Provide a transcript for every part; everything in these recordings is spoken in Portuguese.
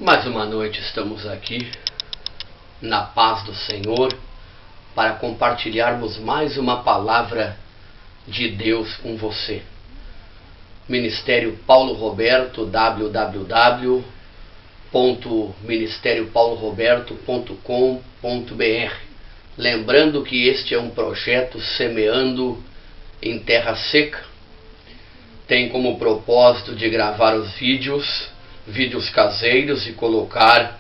Mais uma noite estamos aqui, na paz do Senhor, para compartilharmos mais uma palavra de Deus com você. Ministério Paulo Roberto, www.ministeriopaulo-roberto.com.br. Lembrando que este é um projeto semeando em terra seca. Tem como propósito de gravar os vídeos caseiros e colocar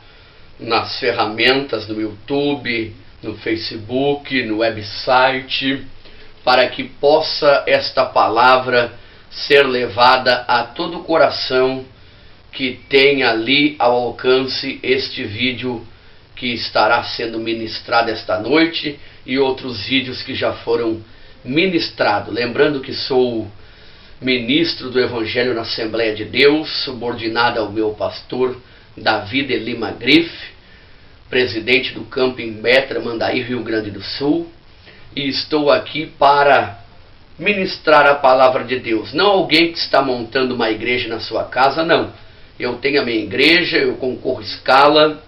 nas ferramentas no YouTube, no Facebook, no website, para que possa esta palavra ser levada a todo o coração que tem ali ao alcance este vídeo que estará sendo ministrado esta noite e outros vídeos que já foram ministrados. Lembrando que sou ministro do Evangelho na Assembleia de Deus, subordinado ao meu pastor Davi de Lima Grife, presidente do Camping Betra, Mandaí, Rio Grande do Sul, e estou aqui para ministrar a palavra de Deus. Não alguém que está montando uma igreja na sua casa, não. Eu tenho a minha igreja, eu concorro escala.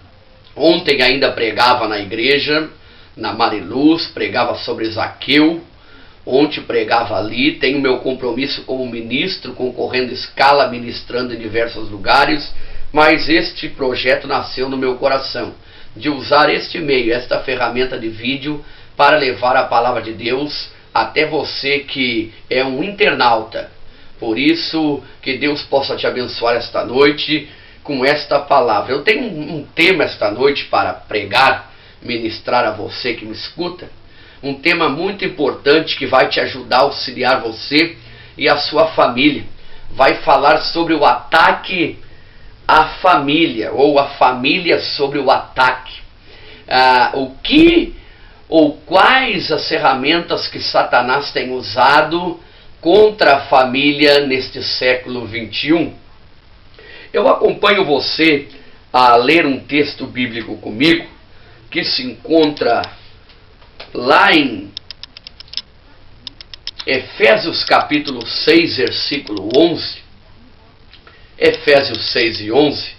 Ontem ainda pregava na igreja, na Mariluz, pregava sobre Zaqueu. Ontem pregava ali, tenho meu compromisso como ministro, concorrendo escala, ministrando em diversos lugares, mas este projeto nasceu no meu coração, de usar este meio, esta ferramenta de vídeo, para levar a palavra de Deus até você que é um internauta. Por isso, que Deus possa te abençoar esta noite com esta palavra. Eu tenho um tema esta noite para pregar, ministrar a você que me escuta. Um tema muito importante que vai te ajudar a auxiliar você e a sua família. Vai falar sobre o ataque à família, ou a família sobre o ataque. O que ou quais as ferramentas que Satanás tem usado contra a família neste século 21. Eu acompanho você a ler um texto bíblico comigo, que se encontra lá em Efésios capítulo 6, versículo 11, Efésios 6 e 11,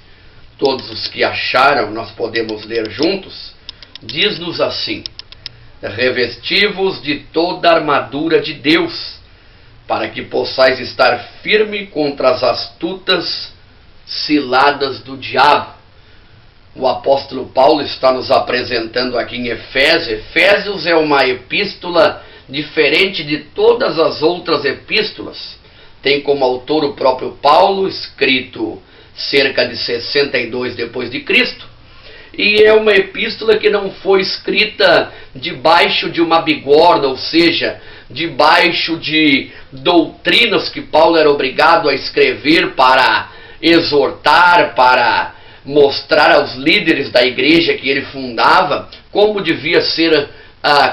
todos os que acharam, nós podemos ler juntos, diz-nos assim: revesti-vos de toda a armadura de Deus, para que possais estar firme contra as astutas ciladas do diabo. O apóstolo Paulo está nos apresentando aqui em Efésios. Efésios é uma epístola diferente de todas as outras epístolas. Tem como autor o próprio Paulo, escrito cerca de 62 depois de Cristo. E é uma epístola que não foi escrita debaixo de uma bigorna, ou seja, debaixo de doutrinas que Paulo era obrigado a escrever para exortar, para mostrar aos líderes da igreja que ele fundava como devia ser,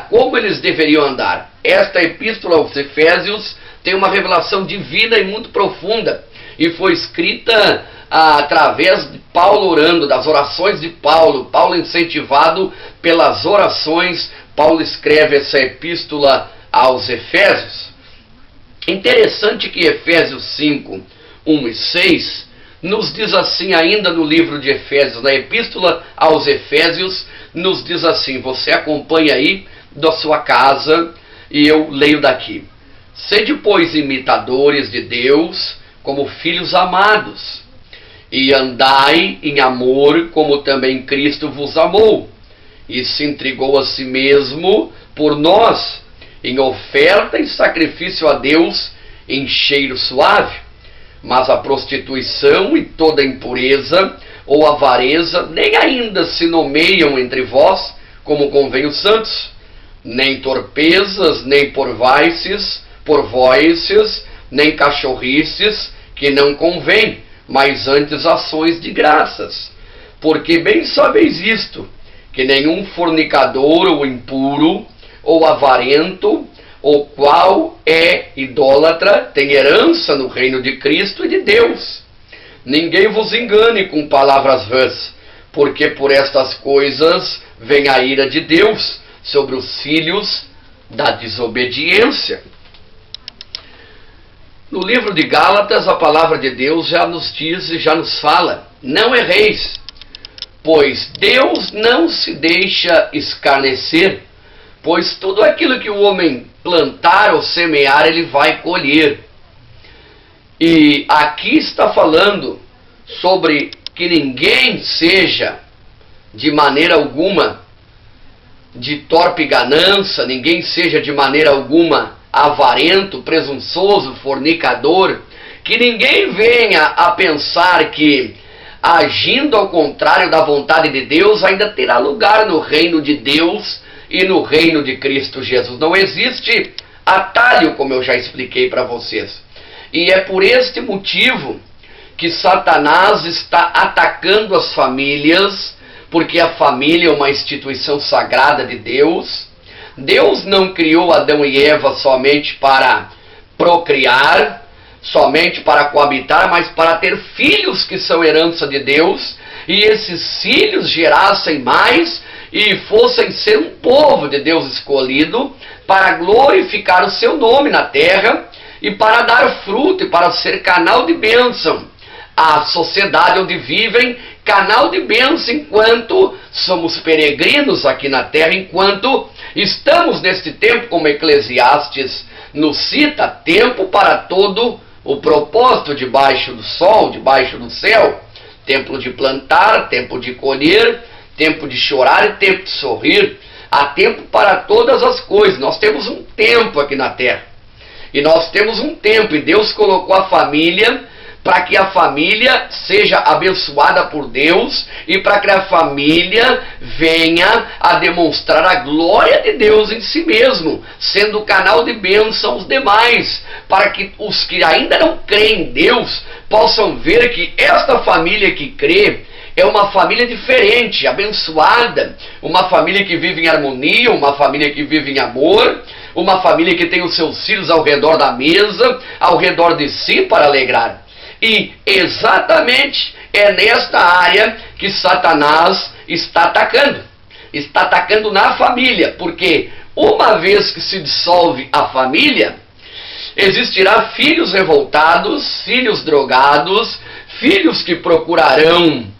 como eles deveriam andar. Esta epístola aos Efésios tem uma revelação divina e muito profunda, e foi escrita através de Paulo orando, das orações de Paulo. Paulo incentivado pelas orações, Paulo escreve essa epístola aos Efésios. Interessante que Efésios 5, 1 e 6 nos diz assim, ainda no livro de Efésios, na epístola aos Efésios, nos diz assim, você acompanha aí da sua casa e eu leio daqui: sede, pois, imitadores de Deus como filhos amados, e andai em amor como também Cristo vos amou, e se entregou a si mesmo por nós, em oferta e sacrifício a Deus em cheiro suave. Mas a prostituição e toda impureza ou avareza nem ainda se nomeiam entre vós, como convém os santos, nem torpezas, nem porvoices, nem cachorrices, que não convém, mas antes ações de graças. Porque bem sabeis isto, que nenhum fornicador ou impuro, ou avarento, o qual é idólatra, tem herança no reino de Cristo e de Deus. Ninguém vos engane com palavras vãs, porque por estas coisas vem a ira de Deus sobre os filhos da desobediência. No livro de Gálatas, a palavra de Deus já nos diz e já nos fala: não erreis, Pois Deus não se deixa escarnecer, pois tudo aquilo que o homem plantar ou semear, ele vai colher. E aqui está falando sobre que ninguém seja, de maneira alguma, de torpe ganância, ninguém seja de maneira alguma avarento, presunçoso, fornicador, que ninguém venha a pensar que, agindo ao contrário da vontade de Deus, ainda terá lugar no reino de Deus e no reino de Cristo Jesus. Não existe atalho, como eu já expliquei para vocês. E é por este motivo que Satanás está atacando as famílias, porque a família é uma instituição sagrada de Deus. Deus não criou Adão e Eva somente para procriar, somente para coabitar, mas para ter filhos que são herança de Deus, e esses filhos gerassem mais e fossem ser um povo de Deus escolhido para glorificar o seu nome na terra e para dar fruto e para ser canal de bênção. A sociedade onde vivem, canal de bênção enquanto somos peregrinos aqui na terra, enquanto estamos neste tempo, como Eclesiastes nos cita, tempo para todo o propósito debaixo do sol, debaixo do céu, tempo de plantar, tempo de colher, tempo de chorar e tempo de sorrir. Há tempo para todas as coisas. Nós temos um tempo aqui na terra. E nós temos um tempo, e Deus colocou a família para que a família seja abençoada por Deus e para que a família venha a demonstrar a glória de Deus em si mesmo, sendo canal de bênção aos demais, para que os que ainda não creem em Deus possam ver que esta família que crê é uma família diferente, abençoada, uma família que vive em harmonia, uma família que vive em amor, uma família que tem os seus filhos ao redor da mesa, ao redor de si para alegrar. E exatamente é nesta área que Satanás está atacando. Está atacando na família, porque uma vez que se dissolve a família, existirá filhos revoltados, filhos drogados, filhos que procurarão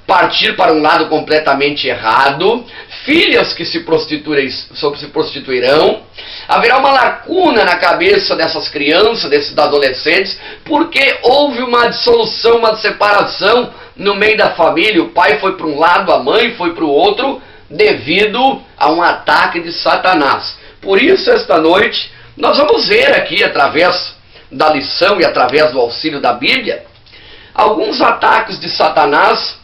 partir para um lado completamente errado, filhas que se prostituirão, haverá uma lacuna na cabeça dessas crianças, desses adolescentes, porque houve uma dissolução, uma separação no meio da família. O pai foi para um lado, a mãe foi para o outro, devido a um ataque de Satanás. Por isso, esta noite, nós vamos ver aqui, através da lição e através do auxílio da Bíblia, alguns ataques de Satanás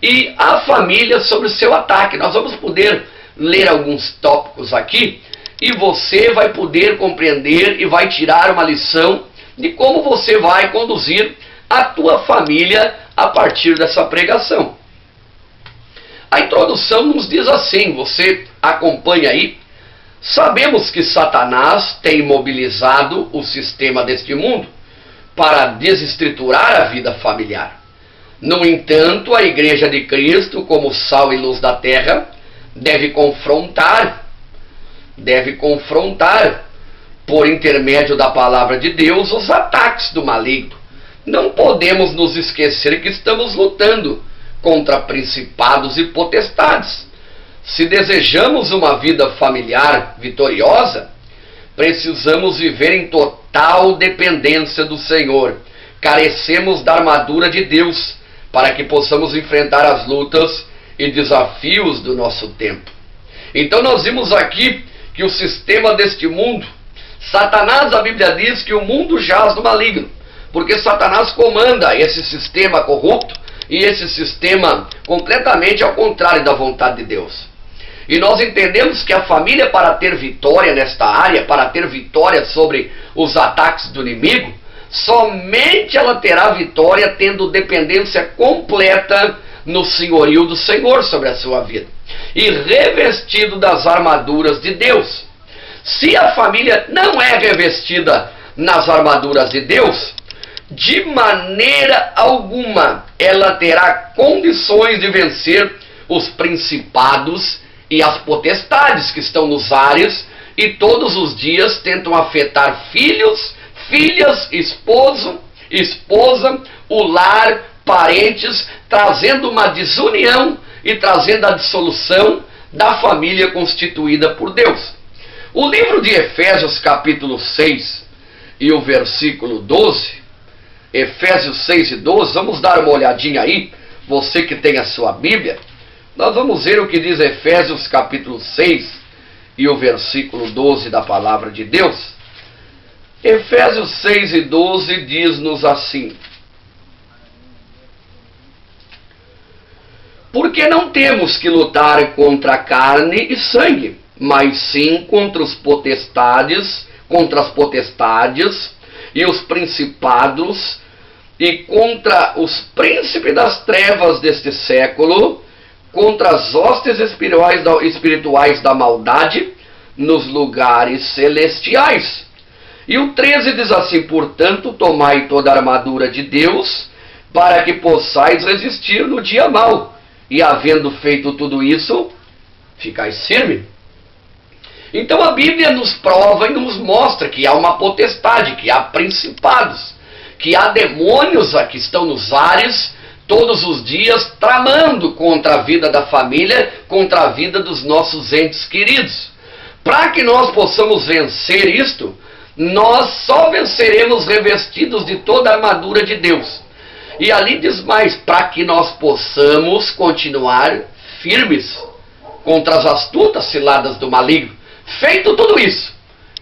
e a família sobre o seu ataque. Nós vamos poder ler alguns tópicos aqui e você vai poder compreender e vai tirar uma lição de como você vai conduzir a tua família a partir dessa pregação. A introdução nos diz assim, você acompanha aí. Sabemos que Satanás tem mobilizado o sistema deste mundo para desestruturar a vida familiar. No entanto, a Igreja de Cristo, como sal e luz da terra, deve confrontar, por intermédio da palavra de Deus, os ataques do maligno. Não podemos nos esquecer que estamos lutando contra principados e potestades. Se desejamos uma vida familiar vitoriosa, precisamos viver em total dependência do Senhor. Carecemos da armadura de Deus para que possamos enfrentar as lutas e desafios do nosso tempo. Então nós vimos aqui que o sistema deste mundo, Satanás, a Bíblia diz que o mundo jaz no maligno, porque Satanás comanda esse sistema corrupto e esse sistema completamente ao contrário da vontade de Deus. E nós entendemos que a família, para ter vitória nesta área, para ter vitória sobre os ataques do inimigo, somente ela terá vitória tendo dependência completa no senhorio do Senhor sobre a sua vida e revestido das armaduras de Deus. Se a família não é revestida nas armaduras de Deus, de maneira alguma ela terá condições de vencer os principados e as potestades que estão nos ares e todos os dias tentam afetar filhos, filhas, esposo, esposa, o lar, parentes, trazendo uma desunião e trazendo a dissolução da família constituída por Deus. O livro de Efésios, capítulo 6 e o versículo 12, Efésios 6 e 12, vamos dar uma olhadinha aí, você que tem a sua Bíblia, nós vamos ver o que diz Efésios capítulo 6 e o versículo 12 da palavra de Deus. Efésios 6 e 12 diz-nos assim: porque não temos que lutar contra carne e sangue, mas sim contra as potestades e os principados e contra os príncipes das trevas deste século, contra as hostes espirituais da maldade nos lugares celestiais. E o 13 diz assim: portanto, tomai toda a armadura de Deus, para que possais resistir no dia mau, e havendo feito tudo isso, ficais firme. Então a Bíblia nos prova e nos mostra que há uma potestade, que há principados, que há demônios que estão nos ares todos os dias tramando contra a vida da família, contra a vida dos nossos entes queridos. Para que nós possamos vencer isto, nós só venceremos revestidos de toda a armadura de Deus. E ali diz mais: para que nós possamos continuar firmes contra as astutas ciladas do maligno. Feito tudo isso,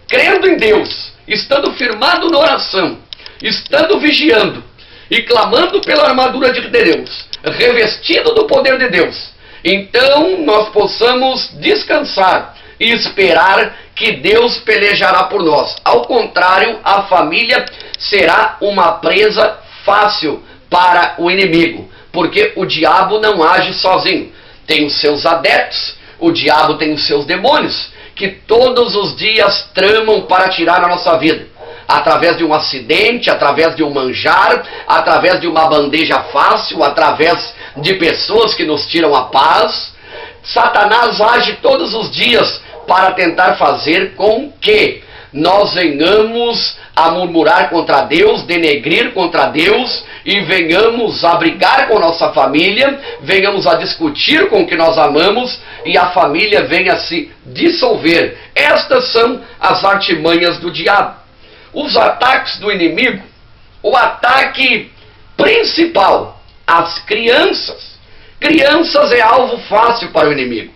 crendo em Deus, estando firmado na oração, estando vigiando e clamando pela armadura de Deus, revestido do poder de Deus, então nós possamos descansar e esperar que Deus pelejará por nós. Ao contrário, a família será uma presa fácil para o inimigo, porque o diabo não age sozinho. Tem os seus adeptos, o diabo tem os seus demônios, que todos os dias tramam para tirar a nossa vida. Através de um acidente, através de um manjar, através de uma bandeja fácil, através de pessoas que nos tiram a paz. Satanás age todos os dias para tentar fazer com que nós venhamos a murmurar contra Deus, denegrir contra Deus, e venhamos a brigar com nossa família, venhamos a discutir com o que nós amamos, e a família venha a se dissolver. Estas são as artimanhas do diabo. Os ataques do inimigo, o ataque principal, as crianças. Crianças é alvo fácil para o inimigo.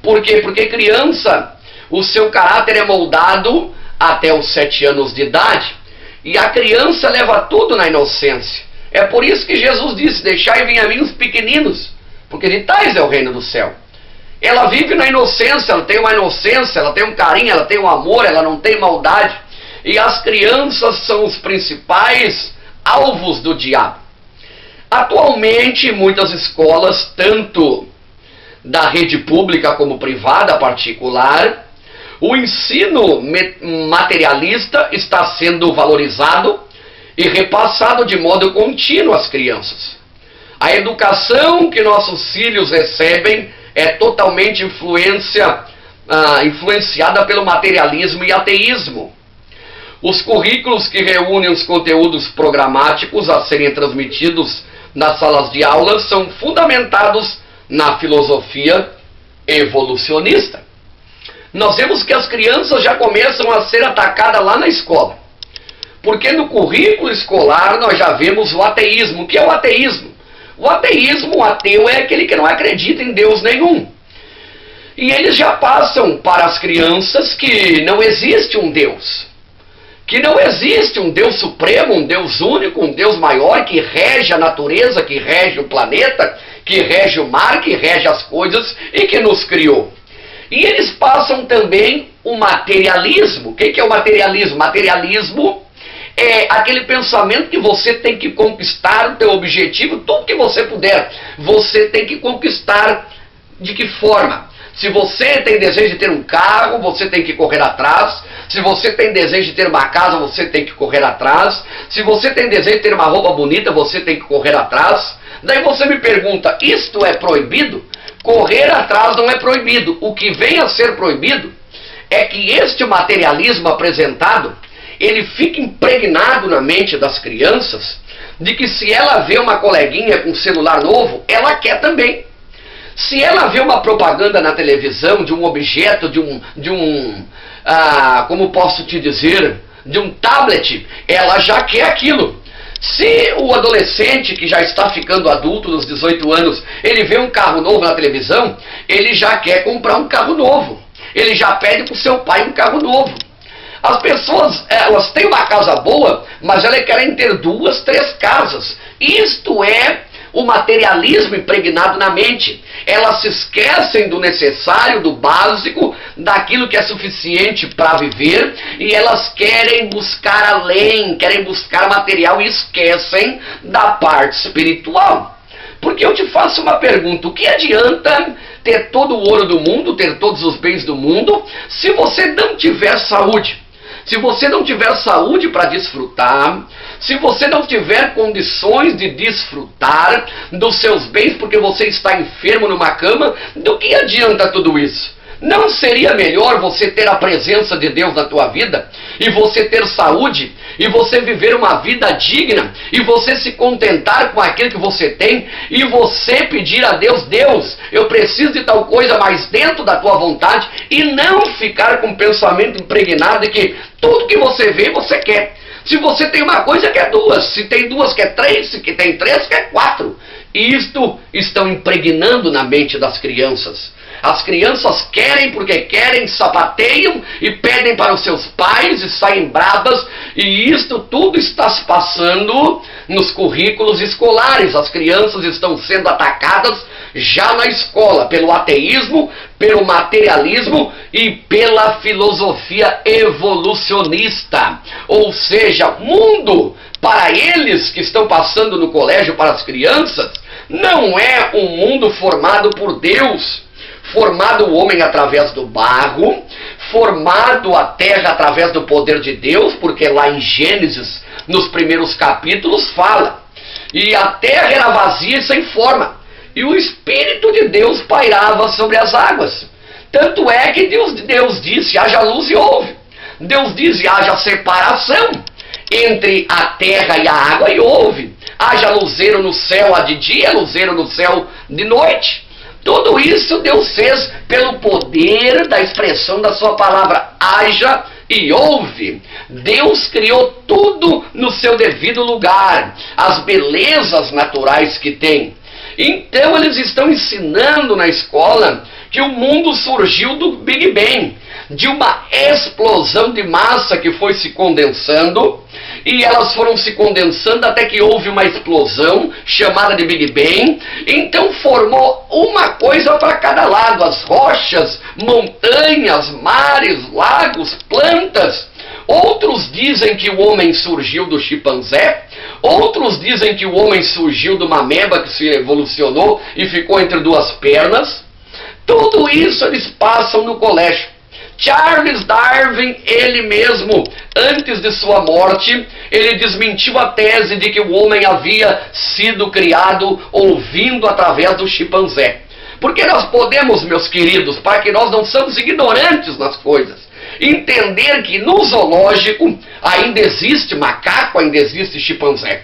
Por quê? Porque criança, o seu caráter é moldado até os 7 anos de idade, e a criança leva tudo na inocência. É por isso que Jesus disse: deixai vir a mim os pequeninos, porque de tais é o reino do céu. Ela vive na inocência, ela tem uma inocência, ela tem um carinho, ela tem um amor, ela não tem maldade. E as crianças são os principais alvos do diabo. Atualmente, muitas escolas, tanto da rede pública como privada, particular, o ensino materialista está sendo valorizado e repassado de modo contínuo às crianças. A educação que nossos filhos recebem é totalmente influenciada pelo materialismo e ateísmo. Os currículos que reúnem os conteúdos programáticos a serem transmitidos nas salas de aula são fundamentados na filosofia evolucionista. Nós vemos que as crianças já começam a ser atacadas lá na escola. Porque no currículo escolar nós já vemos o ateísmo. O que é o ateísmo? O ateísmo, o ateu, é aquele que não acredita em Deus nenhum. E eles já passam para as crianças que não existe um Deus. Que não existe um Deus supremo, um Deus único, um Deus maior que rege a natureza, que rege o planeta, que rege o mar, que rege as coisas e que nos criou. E eles passam também o materialismo. O que é o materialismo? Materialismo é aquele pensamento que você tem que conquistar o teu objetivo, tudo que você puder. Você tem que conquistar. De que forma? Se você tem desejo de ter um carro, você tem que correr atrás. Se você tem desejo de ter uma casa, você tem que correr atrás. Se você tem desejo de ter uma roupa bonita, você tem que correr atrás. Daí você me pergunta, isto é proibido? Correr atrás não é proibido. O que vem a ser proibido é que este materialismo apresentado, ele fica impregnado na mente das crianças, de que se ela vê uma coleguinha com celular novo, ela quer também. Se ela vê uma propaganda na televisão de um objeto, como posso te dizer, de um tablet, ela já quer aquilo. Se o adolescente que já está ficando adulto nos 18 anos, ele vê um carro novo na televisão, ele já quer comprar um carro novo. Ele já pede para o seu pai um carro novo. As pessoas, elas têm uma casa boa, mas elas querem ter 2, 3 casas. Isto é o materialismo impregnado na mente. Elas se esquecem do necessário, do básico, daquilo que é suficiente para viver, e elas querem buscar além, querem buscar material e esquecem da parte espiritual. Porque eu te faço uma pergunta: o que adianta ter todo o ouro do mundo, ter todos os bens do mundo, se você não tiver saúde? Se você não tiver saúde para desfrutar, se você não tiver condições de desfrutar dos seus bens porque você está enfermo numa cama, do que adianta tudo isso? Não seria melhor você ter a presença de Deus na tua vida, e você ter saúde, e você viver uma vida digna, e você se contentar com aquilo que você tem, e você pedir a Deus: Deus, eu preciso de tal coisa, mas dentro da tua vontade, e não ficar com o pensamento impregnado de que tudo que você vê, você quer. Se você tem uma coisa, quer 2. Se tem 2, quer 3. Se tem 3, quer 4. Isto estão impregnando na mente das crianças. As crianças querem porque querem, sapateiam e pedem para os seus pais e saem bravas, e isto tudo está se passando nos currículos escolares. As crianças estão sendo atacadas já na escola pelo ateísmo, pelo materialismo e pela filosofia evolucionista. Ou seja, mundo para eles que estão passando no colégio, para as crianças, não é um mundo formado por Deus, formado o homem através do barro, formado a terra através do poder de Deus, porque lá em Gênesis, nos primeiros capítulos, fala: e a terra era vazia e sem forma, e o Espírito de Deus pairava sobre as águas. Tanto é que Deus disse: haja luz, e houve. Deus disse: haja separação entre a terra e a água, e houve. Haja luzeiro no céu de dia, luzeiro no céu de noite. Tudo isso Deus fez pelo poder da expressão da sua palavra: haja e houve. Deus criou tudo no seu devido lugar, as belezas naturais que tem. Então eles estão ensinando na escola que o mundo surgiu do Big Bang, de uma explosão de massa que foi se condensando, e elas foram se condensando até que houve uma explosão chamada de Big Bang. Então formou uma coisa para cada lado: as rochas, montanhas, mares, lagos, plantas. Outros dizem que o homem surgiu do chimpanzé, outros dizem que o homem surgiu de uma ameba que se evolucionou e ficou entre 2 pernas. Tudo isso eles passam no colégio. Charles Darwin, ele mesmo, antes de sua morte, ele desmentiu a tese de que o homem havia sido criado ou vindo através do chimpanzé. Porque nós podemos, meus queridos, para que nós não somos ignorantes nas coisas, entender que no zoológico ainda existe macaco, ainda existe chimpanzé.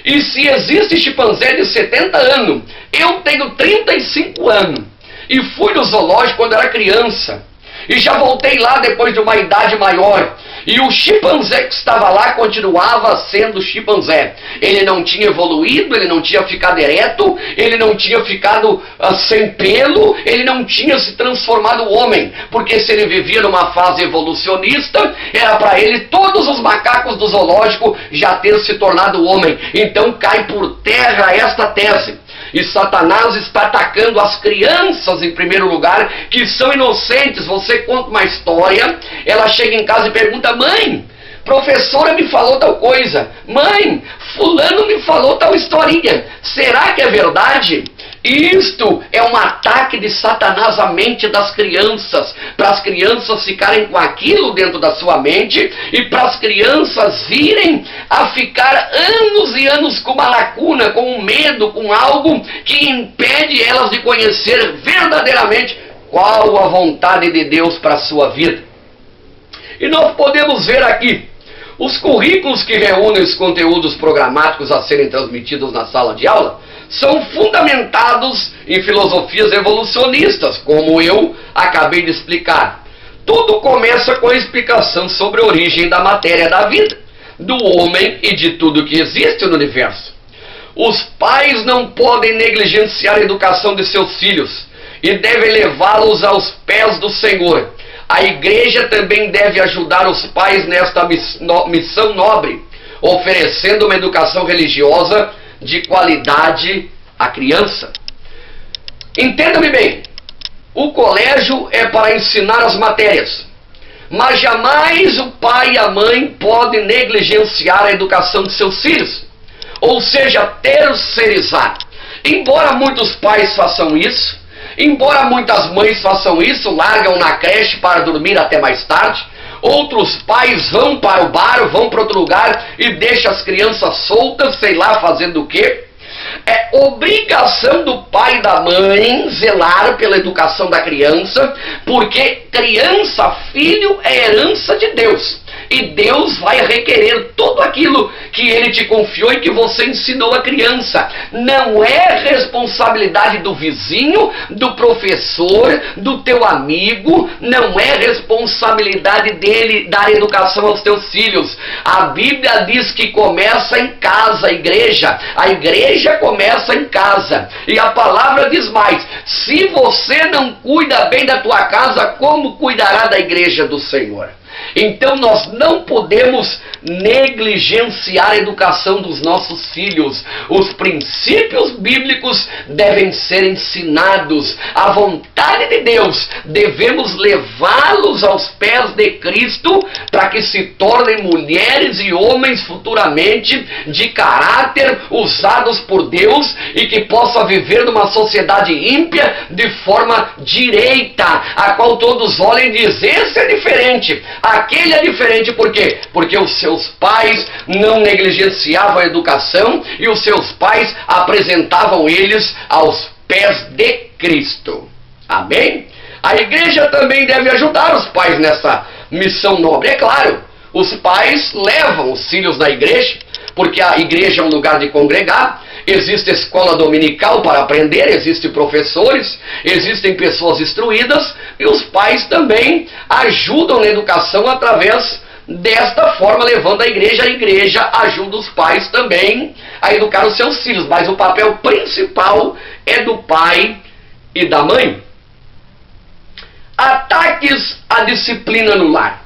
E se existe chimpanzé de 70 anos, eu tenho 35 anos, e fui no zoológico quando era criança, e já voltei lá depois de uma idade maior, e o chimpanzé que estava lá continuava sendo chimpanzé. Ele não tinha evoluído, ele não tinha ficado ereto, ele não tinha ficado sem pelo, ele não tinha se transformado homem, porque se ele vivia numa fase evolucionista, era para ele todos os macacos do zoológico já ter se tornado homem. Então cai por terra esta tese. E Satanás está atacando as crianças em primeiro lugar, que são inocentes. Você conta uma história, ela chega em casa e pergunta: mãe, professora me falou tal coisa, mãe, fulano me falou tal historinha, será que é verdade? Isto é um ataque de Satanás à mente das crianças, para as crianças ficarem com aquilo dentro da sua mente, e para as crianças virem a ficar anos e anos com uma lacuna, com um medo, com algo que impede elas de conhecer verdadeiramente qual a vontade de Deus para a sua vida. E nós podemos ver aqui Os currículos que reúnem os conteúdos programáticos a serem transmitidos na sala de aula são fundamentados em filosofias evolucionistas, como eu acabei de explicar. Tudo começa com a explicação sobre a origem da matéria da vida, do homem e de tudo que existe no universo. Os pais não podem negligenciar a educação de seus filhos e devem levá-los aos pés do Senhor. A igreja também deve ajudar os pais nesta missão nobre, oferecendo uma educação religiosa de qualidade à criança. Entenda-me bem, o colégio é para ensinar as matérias, mas jamais o pai e a mãe podem negligenciar a educação de seus filhos, ou seja, terceirizar. Embora muitos pais façam isso, embora muitas mães façam isso, largam na creche para dormir até mais tarde, outros pais vão para o bar, vão para outro lugar e deixam as crianças soltas, sei lá, fazendo o quê. É obrigação do pai e da mãe zelar pela educação da criança, porque criança, filho, é herança de Deus. E Deus vai requerer tudo aquilo que Ele te confiou e que você ensinou a criança. Não é responsabilidade do vizinho, do professor, do teu amigo. Não é responsabilidade dele dar educação aos teus filhos. A Bíblia diz que começa em casa, a igreja. A igreja começa em casa. E a palavra diz mais: se você não cuida bem da tua casa, como cuidará da igreja do Senhor? Então nós não podemos negligenciar a educação dos nossos filhos. Os princípios bíblicos devem ser ensinados. A vontade de Deus, devemos levá-los aos pés de Cristo para que se tornem mulheres e homens futuramente de caráter, usados por Deus, e que possam viver numa sociedade ímpia de forma direita, a qual todos olhem e dizem: esse é diferente, aquele é diferente. Por quê? Porque os seus pais não negligenciavam a educação e os seus pais apresentavam eles aos pés de Cristo. Amém? A igreja também deve ajudar os pais nessa missão nobre. É claro, os pais levam os filhos na igreja, porque a igreja é um lugar de congregar. Existe escola dominical para aprender, existem professores, existem pessoas instruídas, e os pais também ajudam na educação através desta forma, levando a igreja ajuda os pais também a educar os seus filhos, mas o papel principal é do pai e da mãe. Ataques à disciplina no lar.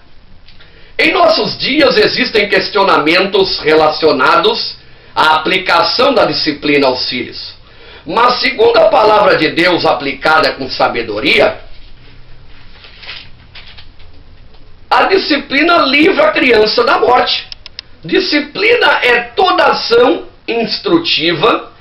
Em nossos dias existem questionamentos relacionados à aplicação da disciplina aos filhos. Mas segundo a palavra de Deus aplicada com sabedoria, a disciplina livra a criança da morte. Disciplina é toda ação instrutiva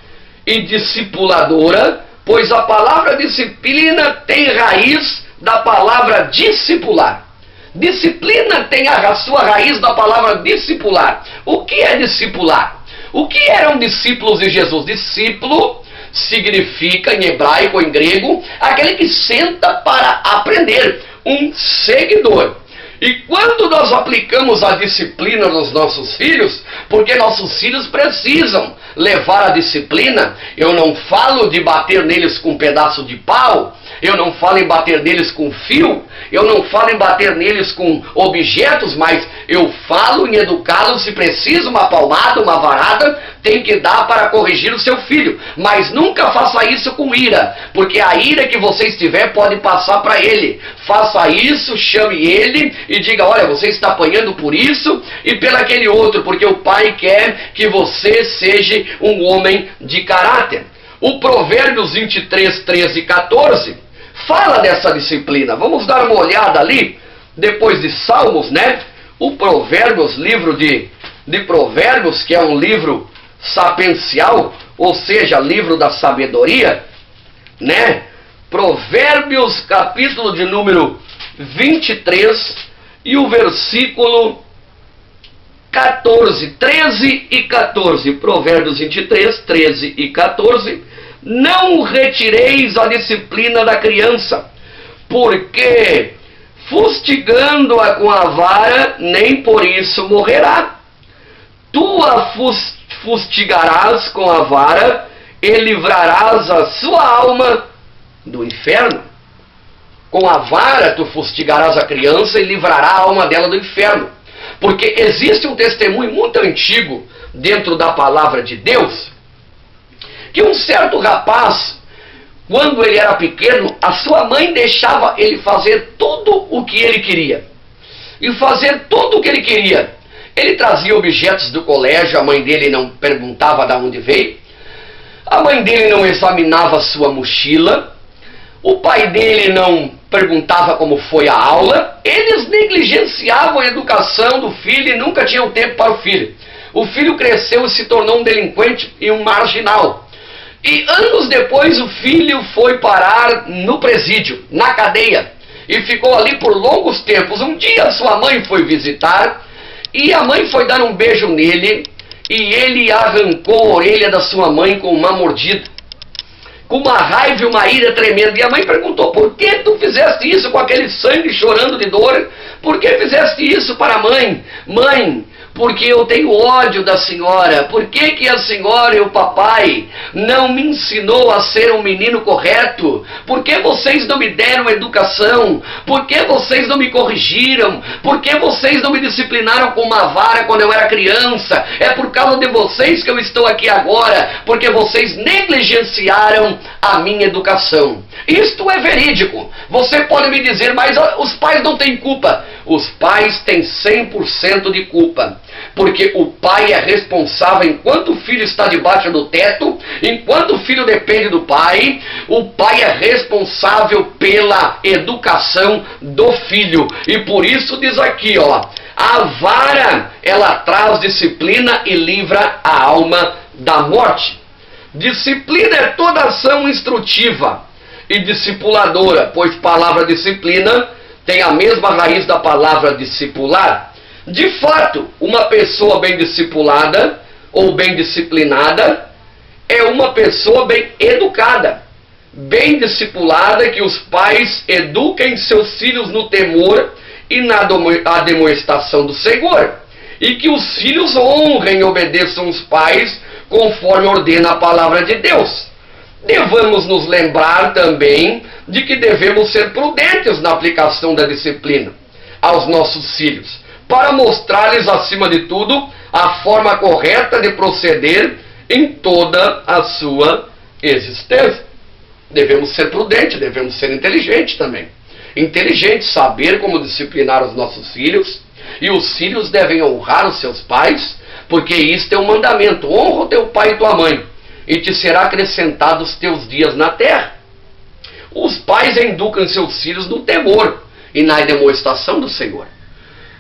e discipuladora, pois a palavra disciplina tem raiz da palavra discipular. Disciplina tem a sua raiz da palavra discipular. O que é discipular? O que eram discípulos de Jesus? Discípulo significa, em hebraico ou em grego, aquele que senta para aprender, um seguidor. E quando nós aplicamos a disciplina nos nossos filhos, porque nossos filhos precisam levar a disciplina, eu não falo de bater neles com um pedaço de pau, eu não falo em bater neles com fio, eu não falo em bater neles com objetos, mas eu falo em educá-los. Se precisa uma palmada, uma varada, tem que dar para corrigir o seu filho. Mas nunca faça isso com ira, porque a ira que você estiver pode passar para ele. Faça isso, chame ele e diga: olha, você está apanhando por isso e pelo aquele outro, porque o pai quer que você seja um homem de caráter. O Provérbios 23, 13 e 14 fala dessa disciplina. Vamos dar uma olhada ali, depois de Salmos, né? O Provérbios, livro de Provérbios, que é um livro sapiencial, ou seja, livro da sabedoria, né? Provérbios, capítulo de número 23, e o versículo 14, 13 e 14. Provérbios 23, 13 e 14. Não retireis a disciplina da criança, porque fustigando-a com a vara, nem por isso morrerá. Tu a fustigarás com a vara e livrarás a sua alma do inferno. Com a vara tu fustigarás a criança e livrará a alma dela do inferno. Porque existe um testemunho muito antigo dentro da palavra de Deus, que um certo rapaz, quando ele era pequeno, a sua mãe deixava ele fazer tudo o que ele queria. E fazer tudo o que ele queria. Ele trazia objetos do colégio, a mãe dele não perguntava de onde veio. A mãe dele não examinava a sua mochila. O pai dele não perguntava como foi a aula. Eles negligenciavam a educação do filho e nunca tinham tempo para o filho. O filho cresceu e se tornou um delinquente e um marginal. E anos depois o filho foi parar no presídio, na cadeia. E ficou ali por longos tempos. Um dia sua mãe foi visitar e a mãe foi dar um beijo nele. E ele arrancou a orelha da sua mãe com uma mordida. Com uma raiva e uma ira tremenda. E a mãe perguntou: por que tu fizeste isso com aquele sangue chorando de dor? Por que fizeste isso para a mãe? Mãe, porque eu tenho ódio da senhora. Por que a senhora e o papai não me ensinou a ser um menino correto? Por que vocês não me deram educação? Por que vocês não me corrigiram? Por que vocês não me disciplinaram com uma vara quando eu era criança? É por causa de vocês que eu estou aqui agora, porque vocês negligenciaram a minha educação. Isto é verídico. Você pode me dizer, mas os pais não têm culpa. Os pais têm 100% de culpa. Porque o pai é responsável enquanto o filho está debaixo do teto, enquanto o filho depende do pai, o pai é responsável pela educação do filho. E por isso diz aqui, ó, a vara, ela traz disciplina e livra a alma da morte. Disciplina é toda ação instrutiva e discipuladora, pois palavra disciplina tem a mesma raiz da palavra discipular. De fato, uma pessoa bem discipulada ou bem disciplinada é uma pessoa bem educada. Bem discipulada, que os pais eduquem seus filhos no temor e na admoestação do Senhor. E que os filhos honrem e obedeçam os pais conforme ordena a palavra de Deus. Devamos nos lembrar também de que devemos ser prudentes na aplicação da disciplina aos nossos filhos, para mostrar-lhes, acima de tudo, a forma correta de proceder em toda a sua existência. Devemos ser prudentes, devemos ser inteligentes também. Inteligentes, saber como disciplinar os nossos filhos, e os filhos devem honrar os seus pais, porque isto é um mandamento: honra o teu pai e tua mãe, e te será acrescentado os teus dias na terra. Os pais educam seus filhos no temor e na demonstração do Senhor.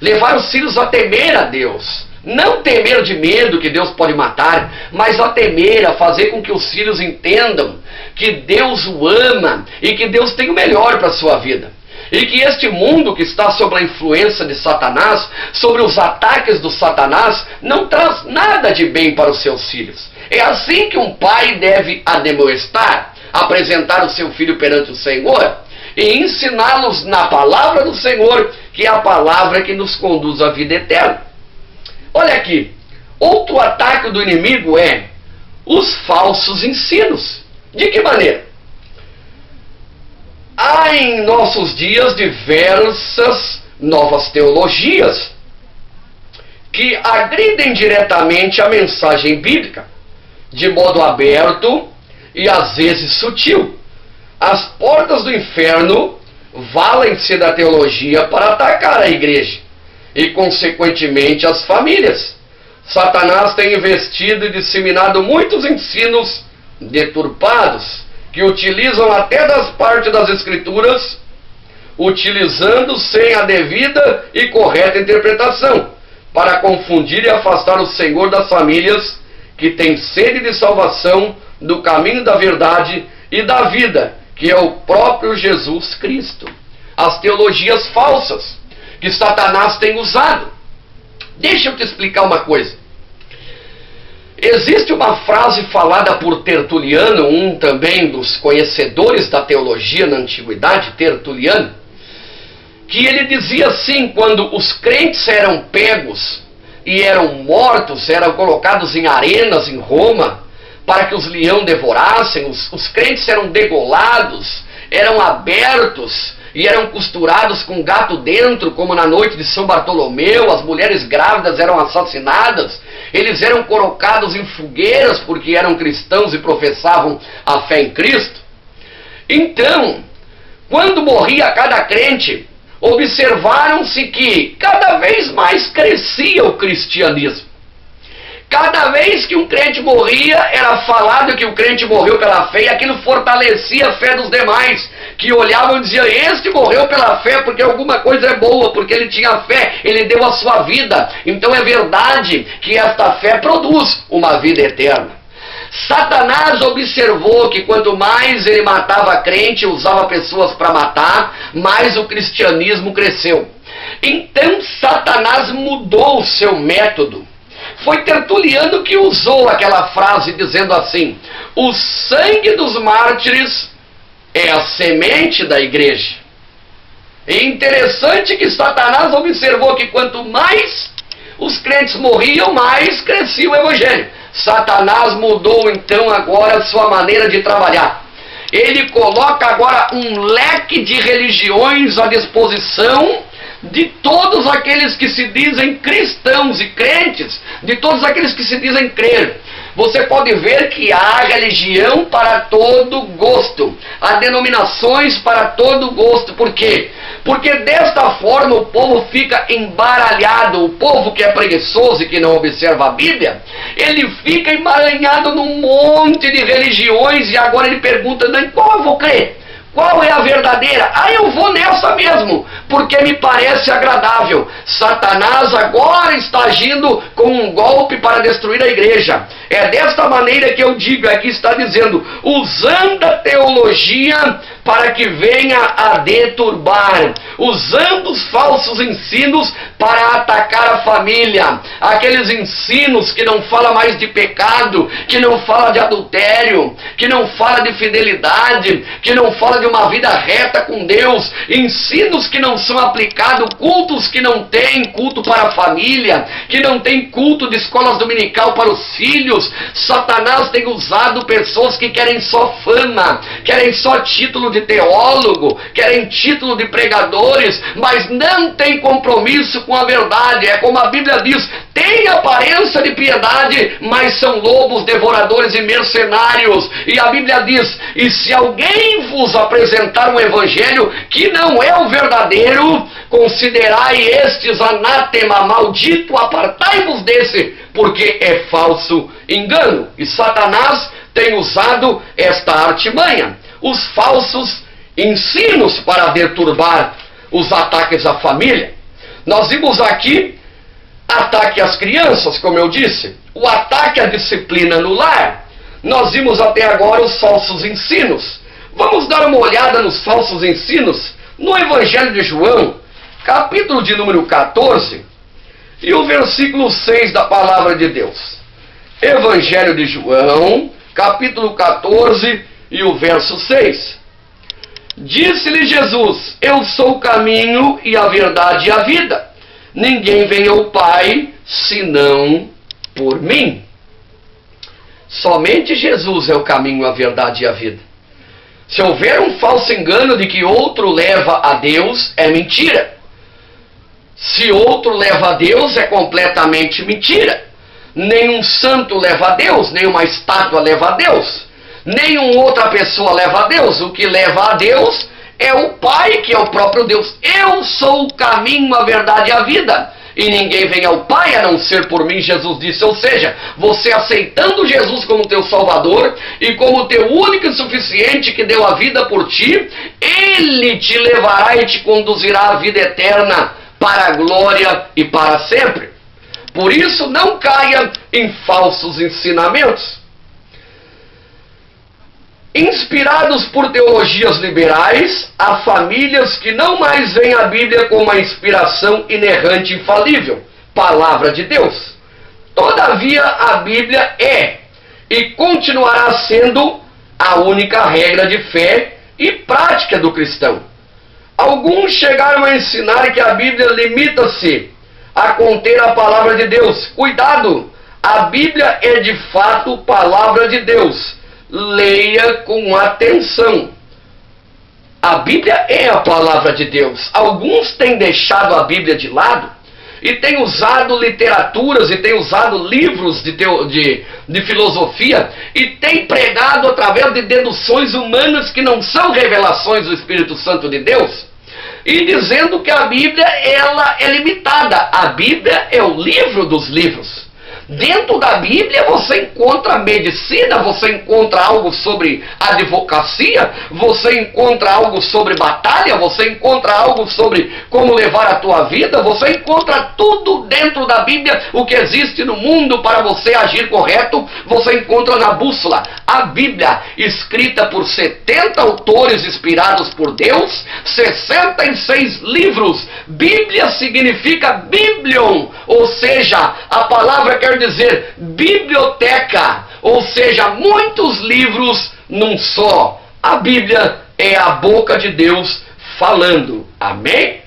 Levar os filhos a temer a Deus. Não temer de medo que Deus pode matar, mas a temer, a fazer com que os filhos entendam que Deus o ama e que Deus tem o melhor para a sua vida. E que este mundo que está sob a influência de Satanás, sobre os ataques do Satanás, não traz nada de bem para os seus filhos. É assim que um pai deve admoestar, apresentar o seu filho perante o Senhor e ensiná-los na palavra do Senhor, que é a palavra que nos conduz à vida eterna. Olha aqui, outro ataque do inimigo é os falsos ensinos. De que maneira? Há em nossos dias diversas novas teologias que agridem diretamente a mensagem bíblica, de modo aberto e às vezes sutil. As portas do inferno valem-se da teologia para atacar a igreja e, consequentemente, as famílias. Satanás tem investido e disseminado muitos ensinos deturpados, que utilizam até das partes das Escrituras, utilizando sem a devida e correta interpretação, para confundir e afastar o Senhor das famílias que têm sede de salvação, do caminho da verdade e da vida, que é o próprio Jesus Cristo. As teologias falsas que Satanás tem usado. Deixa eu te explicar uma coisa. Existe uma frase falada por Tertuliano, um também dos conhecedores da teologia na antiguidade, Tertuliano, que ele dizia assim, quando os crentes eram pegos e eram mortos, eram colocados em arenas em Roma, para que os leões devorassem, os crentes eram degolados, eram abertos e eram costurados com gato dentro, como na noite de São Bartolomeu, as mulheres grávidas eram assassinadas, eles eram colocados em fogueiras porque eram cristãos e professavam a fé em Cristo. Então, quando morria cada crente, observaram-se que cada vez mais crescia o cristianismo. Cada vez que um crente morria, era falado que o crente morreu pela fé, e aquilo fortalecia a fé dos demais, que olhavam e diziam, este morreu pela fé porque alguma coisa é boa, porque ele tinha fé, ele deu a sua vida. Então é verdade que esta fé produz uma vida eterna. Satanás observou que quanto mais ele matava crente, usava pessoas para matar, mais o cristianismo cresceu. Então Satanás mudou o seu método. Foi Tertuliano que usou aquela frase dizendo assim, o sangue dos mártires é a semente da igreja. É interessante que Satanás observou que quanto mais os crentes morriam, mais crescia o evangelho. Satanás mudou então agora a sua maneira de trabalhar. Ele coloca agora um leque de religiões à disposição de todos aqueles que se dizem cristãos e crentes, de todos aqueles que se dizem crer. Você pode ver que há religião para todo gosto, há denominações para todo gosto. Por quê? Porque desta forma o povo fica embaralhado. O povo que é preguiçoso e que não observa a Bíblia, ele fica emaranhado num monte de religiões, e agora ele pergunta, em qual eu vou crer? Qual é a verdadeira? Eu vou nessa mesmo, porque me parece agradável. Satanás agora está agindo com um golpe para destruir a igreja. É desta maneira que eu digo, aqui está dizendo, usando a teologia para que venha a deturbar, usando os falsos ensinos para atacar a família, aqueles ensinos que não falam mais de pecado, que não falam de adultério, que não falam de fidelidade, que não falam de uma vida reta com Deus, ensinos que não são aplicados, cultos que não têm culto para a família, que não tem culto de escolas dominical para os filhos. Satanás tem usado pessoas que querem só fama, querem só título de teólogo, querem título de pregadores, mas não tem compromisso com a verdade. É como a Bíblia diz, tem aparência de piedade, mas são lobos, devoradores e mercenários. E a Bíblia diz, e se alguém vos apresentar um evangelho que não é o verdadeiro, considerai estes anátema, maldito, apartai-vos desse, porque é falso engano. E Satanás tem usado esta artimanha, os falsos ensinos para deturbar os ataques à família. Nós vimos aqui ataque às crianças, como eu disse, o ataque à disciplina no lar. Nós vimos até agora os falsos ensinos. Vamos dar uma olhada nos falsos ensinos no Evangelho de João, capítulo de número 14, e o versículo 6 da palavra de Deus. Evangelho de João, capítulo 14, e o verso 6. Disse-lhe Jesus, eu sou o caminho e a verdade e a vida. Ninguém vem ao Pai, senão por mim. Somente Jesus é o caminho, a verdade e a vida. Se houver um falso engano de que outro leva a Deus, é mentira. Se outro leva a Deus, é completamente mentira. Nenhum santo leva a Deus, nenhuma estátua leva a Deus, nenhuma outra pessoa leva a Deus. O que leva a Deus é o Pai, que é o próprio Deus. Eu sou o caminho, a verdade e a vida, e ninguém vem ao Pai a não ser por mim, Jesus disse. Ou seja, você aceitando Jesus como teu Salvador e como teu único e suficiente, que deu a vida por ti, Ele te levará e te conduzirá à vida eterna, para a glória e para sempre. Por isso, não caia em falsos ensinamentos. Inspirados por teologias liberais, há famílias que não mais veem a Bíblia como uma inspiração inerrante e infalível, palavra de Deus. Todavia, a Bíblia é e continuará sendo a única regra de fé e prática do cristão. Alguns chegaram a ensinar que a Bíblia limita-se a conter a palavra de Deus. Cuidado! A Bíblia é de fato palavra de Deus. Leia com atenção. A Bíblia é a palavra de Deus. Alguns têm deixado a Bíblia de lado e têm usado literaturas e têm usado livros de filosofia e têm pregado através de deduções humanas que não são revelações do Espírito Santo de Deus, e dizendo que a Bíblia ela é limitada. A Bíblia é o livro dos livros. Dentro da Bíblia você encontra medicina, você encontra algo sobre advocacia, você encontra algo sobre batalha, você encontra algo sobre como levar a tua vida, você encontra tudo dentro da Bíblia. O que existe no mundo para você agir correto, você encontra na bússola. A Bíblia, escrita por 70 autores inspirados por Deus, 66 livros. Bíblia significa biblion, ou seja, a palavra quer dizer biblioteca, ou seja, muitos livros num só. A Bíblia é a boca de Deus falando. Amém?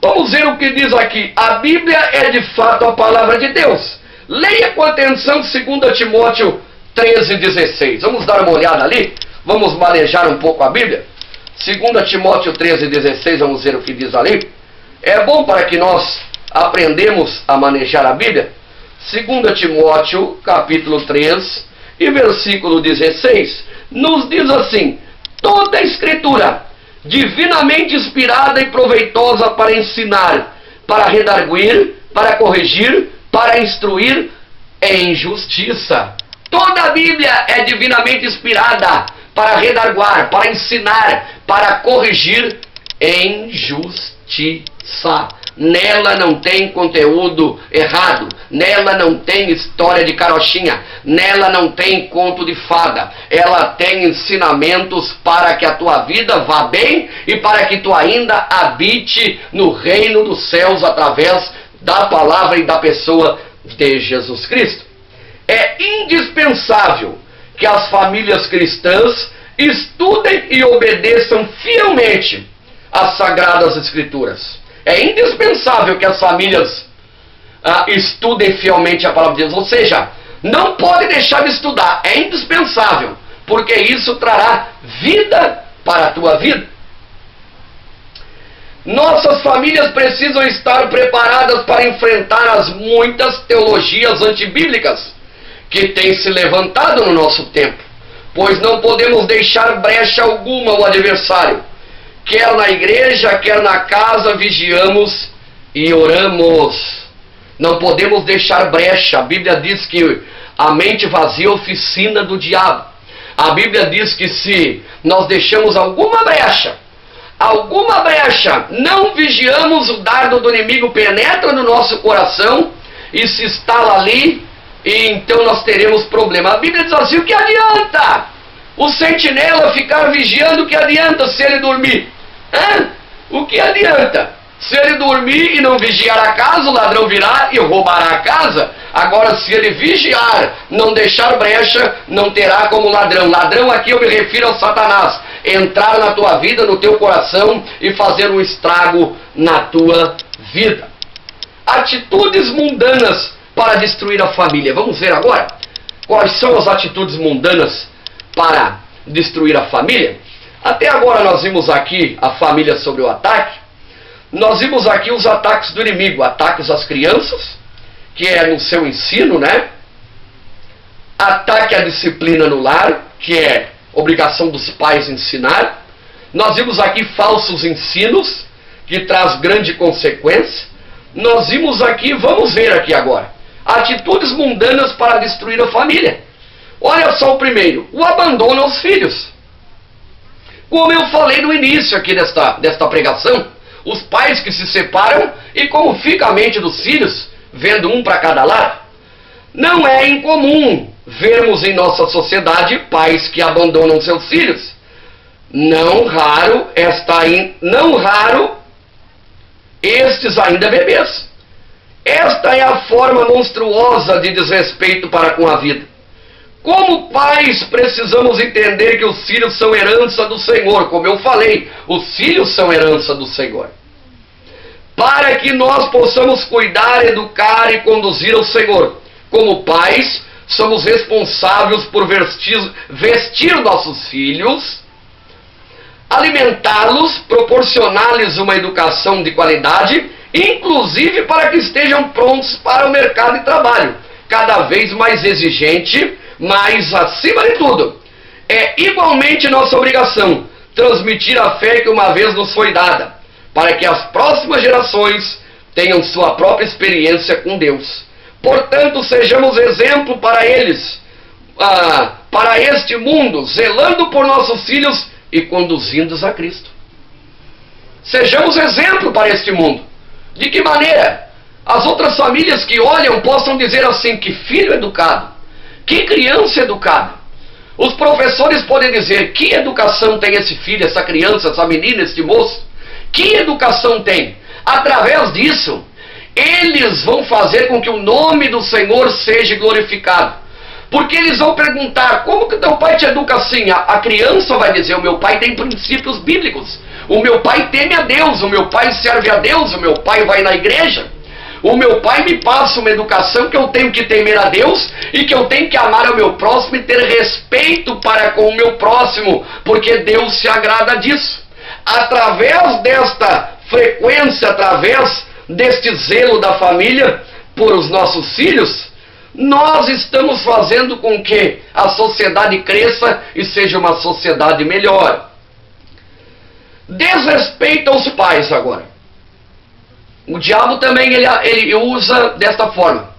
Vamos ver o que diz aqui. A Bíblia é de fato a palavra de Deus. Leia com atenção 2 Timóteo 13,16. Vamos dar uma olhada ali? Vamos manejar um pouco a Bíblia? 2 Timóteo 13,16, vamos ver o que diz ali. É bom para que nós aprendemos a manejar a Bíblia. 2 Timóteo, capítulo 3, e versículo 16, nos diz assim: toda a Escritura, divinamente inspirada e proveitosa para ensinar, para redarguir, para corrigir, para instruir em justiça. Toda a Bíblia é divinamente inspirada para redarguir, para ensinar, para corrigir em justiça. Nela não tem conteúdo errado, nela não tem história de carochinha, nela não tem conto de fada. Ela tem ensinamentos para que a tua vida vá bem e para que tu ainda habite no reino dos céus através da palavra e da pessoa de Jesus Cristo. É indispensável que as famílias cristãs estudem e obedeçam fielmente às Sagradas Escrituras. É indispensável que as famílias estudem fielmente a palavra de Deus. Ou seja, não pode deixar de estudar. É indispensável, porque isso trará vida para a tua vida. Nossas famílias precisam estar preparadas para enfrentar as muitas teologias antibíblicas que têm se levantado no nosso tempo, pois não podemos deixar brecha alguma ao adversário. Quer na igreja, quer na casa, vigiamos e oramos. Não podemos deixar brecha. A Bíblia diz que a mente vazia é oficina do diabo. A Bíblia diz que se nós deixamos alguma brecha, não vigiamos, o dardo do inimigo penetra no nosso coração e se instala ali, e então nós teremos problema. A Bíblia diz assim: o que adianta o sentinela ficar vigiando? O que adianta se ele dormir? O que adianta? Se ele dormir e não vigiar a casa, o ladrão virá e roubará a casa. Agora, se ele vigiar, não deixar brecha, não terá como ladrão. Ladrão aqui eu me refiro ao Satanás. Entrar na tua vida, no teu coração e fazer um estrago na tua vida. Atitudes mundanas para destruir a família. Vamos ver agora quais são as atitudes mundanas para destruir a família. Até agora nós vimos aqui a família sobre o ataque. Nós vimos aqui os ataques do inimigo. Ataques às crianças, que é no seu ensino, né? Ataque à disciplina no lar, que é obrigação dos pais ensinar. Nós vimos aqui falsos ensinos, que traz grande consequência. Nós vimos aqui, vamos ver aqui agora, atitudes mundanas para destruir a família. Olha só o primeiro, o abandono aos filhos. Como eu falei no início aqui desta pregação, os pais que se separam e como fica a mente dos filhos, vendo um para cada lado. Não é incomum vermos em nossa sociedade pais que abandonam seus filhos. Não raro estes ainda bebês. Esta é a forma monstruosa de desrespeito para com a vida. Como pais, precisamos entender que os filhos são herança do Senhor. Como eu falei, os filhos são herança do Senhor. Para que nós possamos cuidar, educar e conduzir ao Senhor. Como pais, somos responsáveis por vestir nossos filhos, alimentá-los, proporcionar-lhes uma educação de qualidade, inclusive para que estejam prontos para o mercado de trabalho, cada vez mais exigente, mas acima de tudo, é igualmente nossa obrigação transmitir a fé que uma vez nos foi dada, para que as próximas gerações tenham sua própria experiência com Deus. Portanto, sejamos exemplo para eles, para este mundo, zelando por nossos filhos e conduzindo-os a Cristo. Sejamos exemplo para este mundo. De que maneira? As outras famílias que olham possam dizer assim: que filho educado, que criança educada. Os professores podem dizer: que educação tem esse filho, essa criança, essa menina, este moço? Que educação tem? Através disso, eles vão fazer com que o nome do Senhor seja glorificado. Porque eles vão perguntar: como que teu pai te educa assim? A criança vai dizer: o meu pai tem princípios bíblicos, o meu pai teme a Deus, o meu pai serve a Deus, o meu pai vai na igreja, o meu pai me passa uma educação que eu tenho que temer a Deus e que eu tenho que amar o meu próximo e ter respeito para com o meu próximo, porque Deus se agrada disso. Através desta frequência, através deste zelo da família por os nossos filhos, nós estamos fazendo com que a sociedade cresça e seja uma sociedade melhor. Desrespeito aos pais agora. O diabo também ele usa desta forma.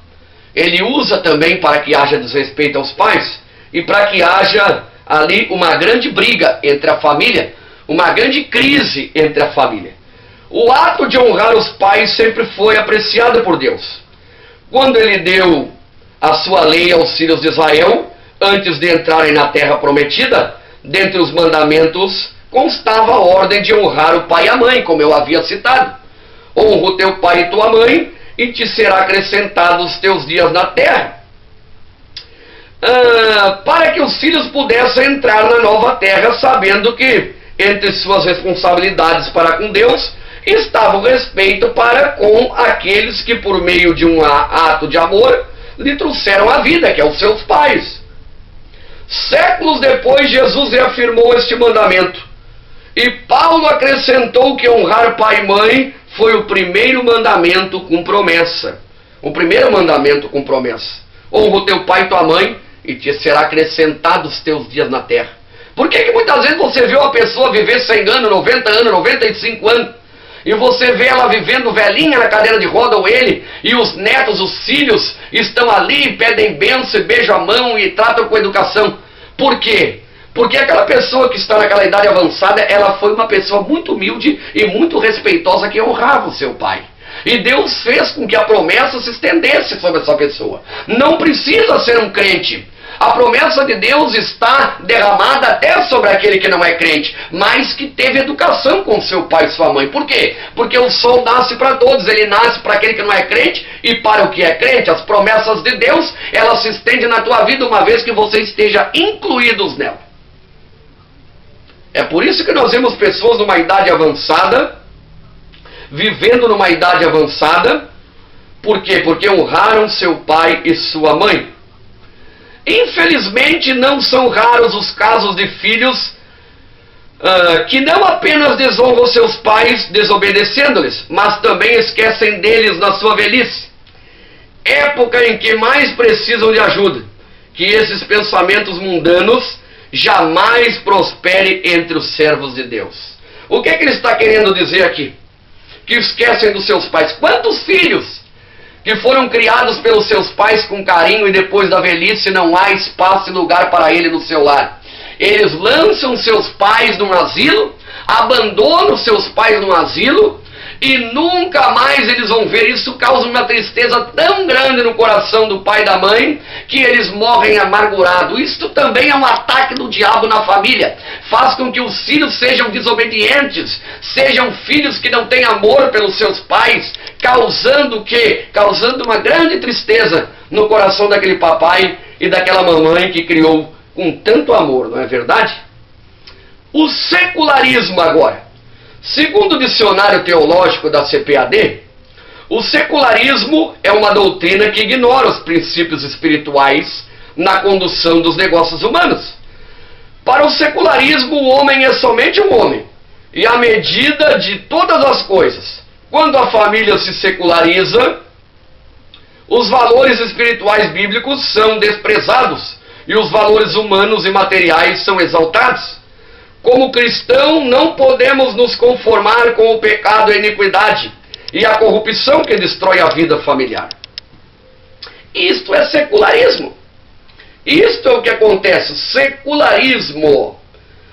Ele usa também para que haja desrespeito aos pais e para que haja ali uma grande briga entre a família, uma grande crise entre a família. O ato de honrar os pais sempre foi apreciado por Deus. Quando ele deu a sua lei aos filhos de Israel, antes de entrarem na terra prometida, dentre os mandamentos constava a ordem de honrar o pai e a mãe, como eu havia citado. Honra o teu pai e tua mãe, e te será acrescentado os teus dias na terra. Para que os filhos pudessem entrar na nova terra, sabendo que entre suas responsabilidades para com Deus estava o respeito para com aqueles que, por meio de um ato de amor, lhe trouxeram a vida, que é os seus pais. Séculos depois, Jesus reafirmou este mandamento. E Paulo acrescentou que honrar pai e mãe foi o primeiro mandamento com promessa. O primeiro mandamento com promessa. Honra o teu pai e tua mãe, e te será acrescentado os teus dias na terra. Por que muitas vezes você vê uma pessoa viver 100 anos, 90 anos, 95 anos, e você vê ela vivendo velhinha na cadeira de roda, ou ele, e os netos, os filhos, estão ali, pedem bênção, beijam a mão e tratam com educação? Por quê? Porque aquela pessoa que está naquela idade avançada, ela foi uma pessoa muito humilde e muito respeitosa que honrava o seu pai. E Deus fez com que a promessa se estendesse sobre essa pessoa. Não precisa ser um crente. A promessa de Deus está derramada até sobre aquele que não é crente, mas que teve educação com seu pai e sua mãe. Por quê? Porque o sol nasce para todos, ele nasce para aquele que não é crente e para o que é crente. As promessas de Deus, elas se estendem na tua vida uma vez que você esteja incluídos nela. É por isso que nós vemos pessoas numa idade avançada, vivendo numa idade avançada. Por quê? Porque honraram seu pai e sua mãe. Infelizmente, não são raros os casos de filhos que não apenas desonram seus pais desobedecendo-lhes, mas também esquecem deles na sua velhice. Época em que mais precisam de ajuda. Que esses pensamentos mundanos jamais prospere entre os servos de Deus. O que ele está querendo dizer aqui? Que esquecem dos seus pais. Quantos filhos que foram criados pelos seus pais com carinho e depois da velhice não há espaço e lugar para ele no seu lar? Eles lançam seus pais num asilo, abandonam seus pais num asilo e nunca mais eles vão ver. Isso causa uma tristeza tão grande no coração do pai e da mãe que eles morrem amargurados. Isto também é um ataque do diabo na família. Faz com que os filhos sejam desobedientes, sejam filhos que não têm amor pelos seus pais, causando o quê? Causando uma grande tristeza no coração daquele papai e daquela mamãe que criou com tanto amor, não é verdade? O secularismo agora. Segundo o dicionário teológico da CPAD, o secularismo é uma doutrina que ignora os princípios espirituais na condução dos negócios humanos. Para o secularismo, o homem é somente um homem, e a medida de todas as coisas. Quando a família se seculariza, os valores espirituais bíblicos são desprezados e os valores humanos e materiais são exaltados. Como cristão, não podemos nos conformar com o pecado e a iniquidade e a corrupção que destrói a vida familiar. Isto é secularismo. Isto é o que acontece, secularismo.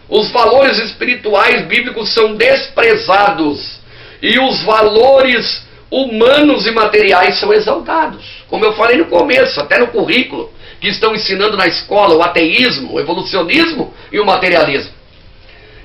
Os valores espirituais bíblicos são desprezados e os valores humanos e materiais são exaltados. Como eu falei no começo, até no currículo, que estão ensinando na escola o ateísmo, o evolucionismo e o materialismo.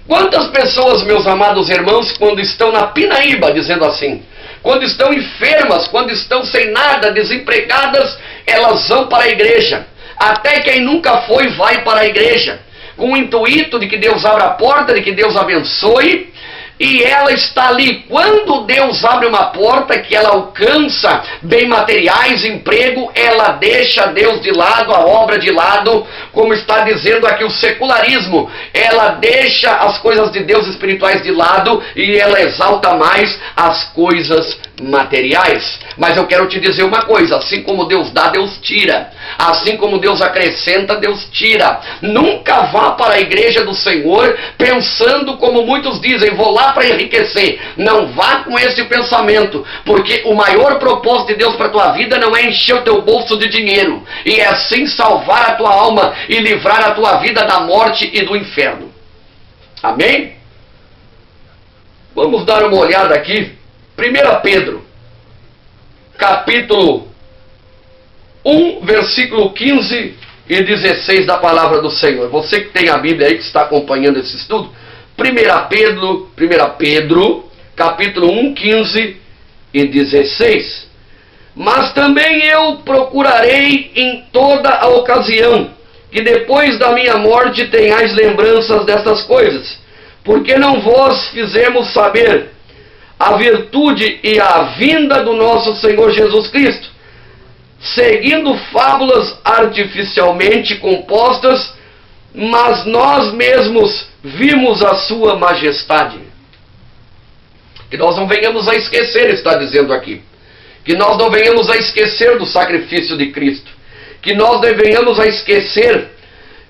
Quantas pessoas, meus amados irmãos, quando estão na pinaíba, dizendo assim, quando estão enfermas, quando estão sem nada, desempregadas, elas vão para a igreja. Até quem nunca foi, vai para a igreja, com o intuito de que Deus abra a porta, de que Deus abençoe, e ela está ali. Quando Deus abre uma porta que ela alcança bem materiais, emprego, ela deixa Deus de lado, a obra de lado, como está dizendo aqui o secularismo. Ela deixa as coisas de Deus espirituais de lado e ela exalta mais as coisas materiais. Mas eu quero te dizer uma coisa, assim como Deus dá, Deus tira. Assim como Deus acrescenta, Deus tira. Nunca vá para a igreja do Senhor pensando como muitos dizem, vou lá para enriquecer. Não vá com esse pensamento, porque o maior propósito de Deus para a tua vida não é encher o teu bolso de dinheiro, e é sim salvar a tua alma e livrar a tua vida da morte e do inferno. Amém? Vamos dar uma olhada aqui. 1 Pedro, capítulo 1, versículo 15 e 16 da palavra do Senhor. Você que tem a Bíblia aí, que está acompanhando esse estudo, 1 Pedro, capítulo 1, 15 e 16. Mas também eu procurarei em toda a ocasião, que depois da minha morte tenhais lembranças destas coisas, porque não vos fizemos saber a virtude e a vinda do nosso Senhor Jesus Cristo, seguindo fábulas artificialmente compostas, mas nós mesmos vimos a sua majestade. Que nós não venhamos a esquecer, está dizendo aqui, que nós não venhamos a esquecer do sacrifício de Cristo, que nós não venhamos a esquecer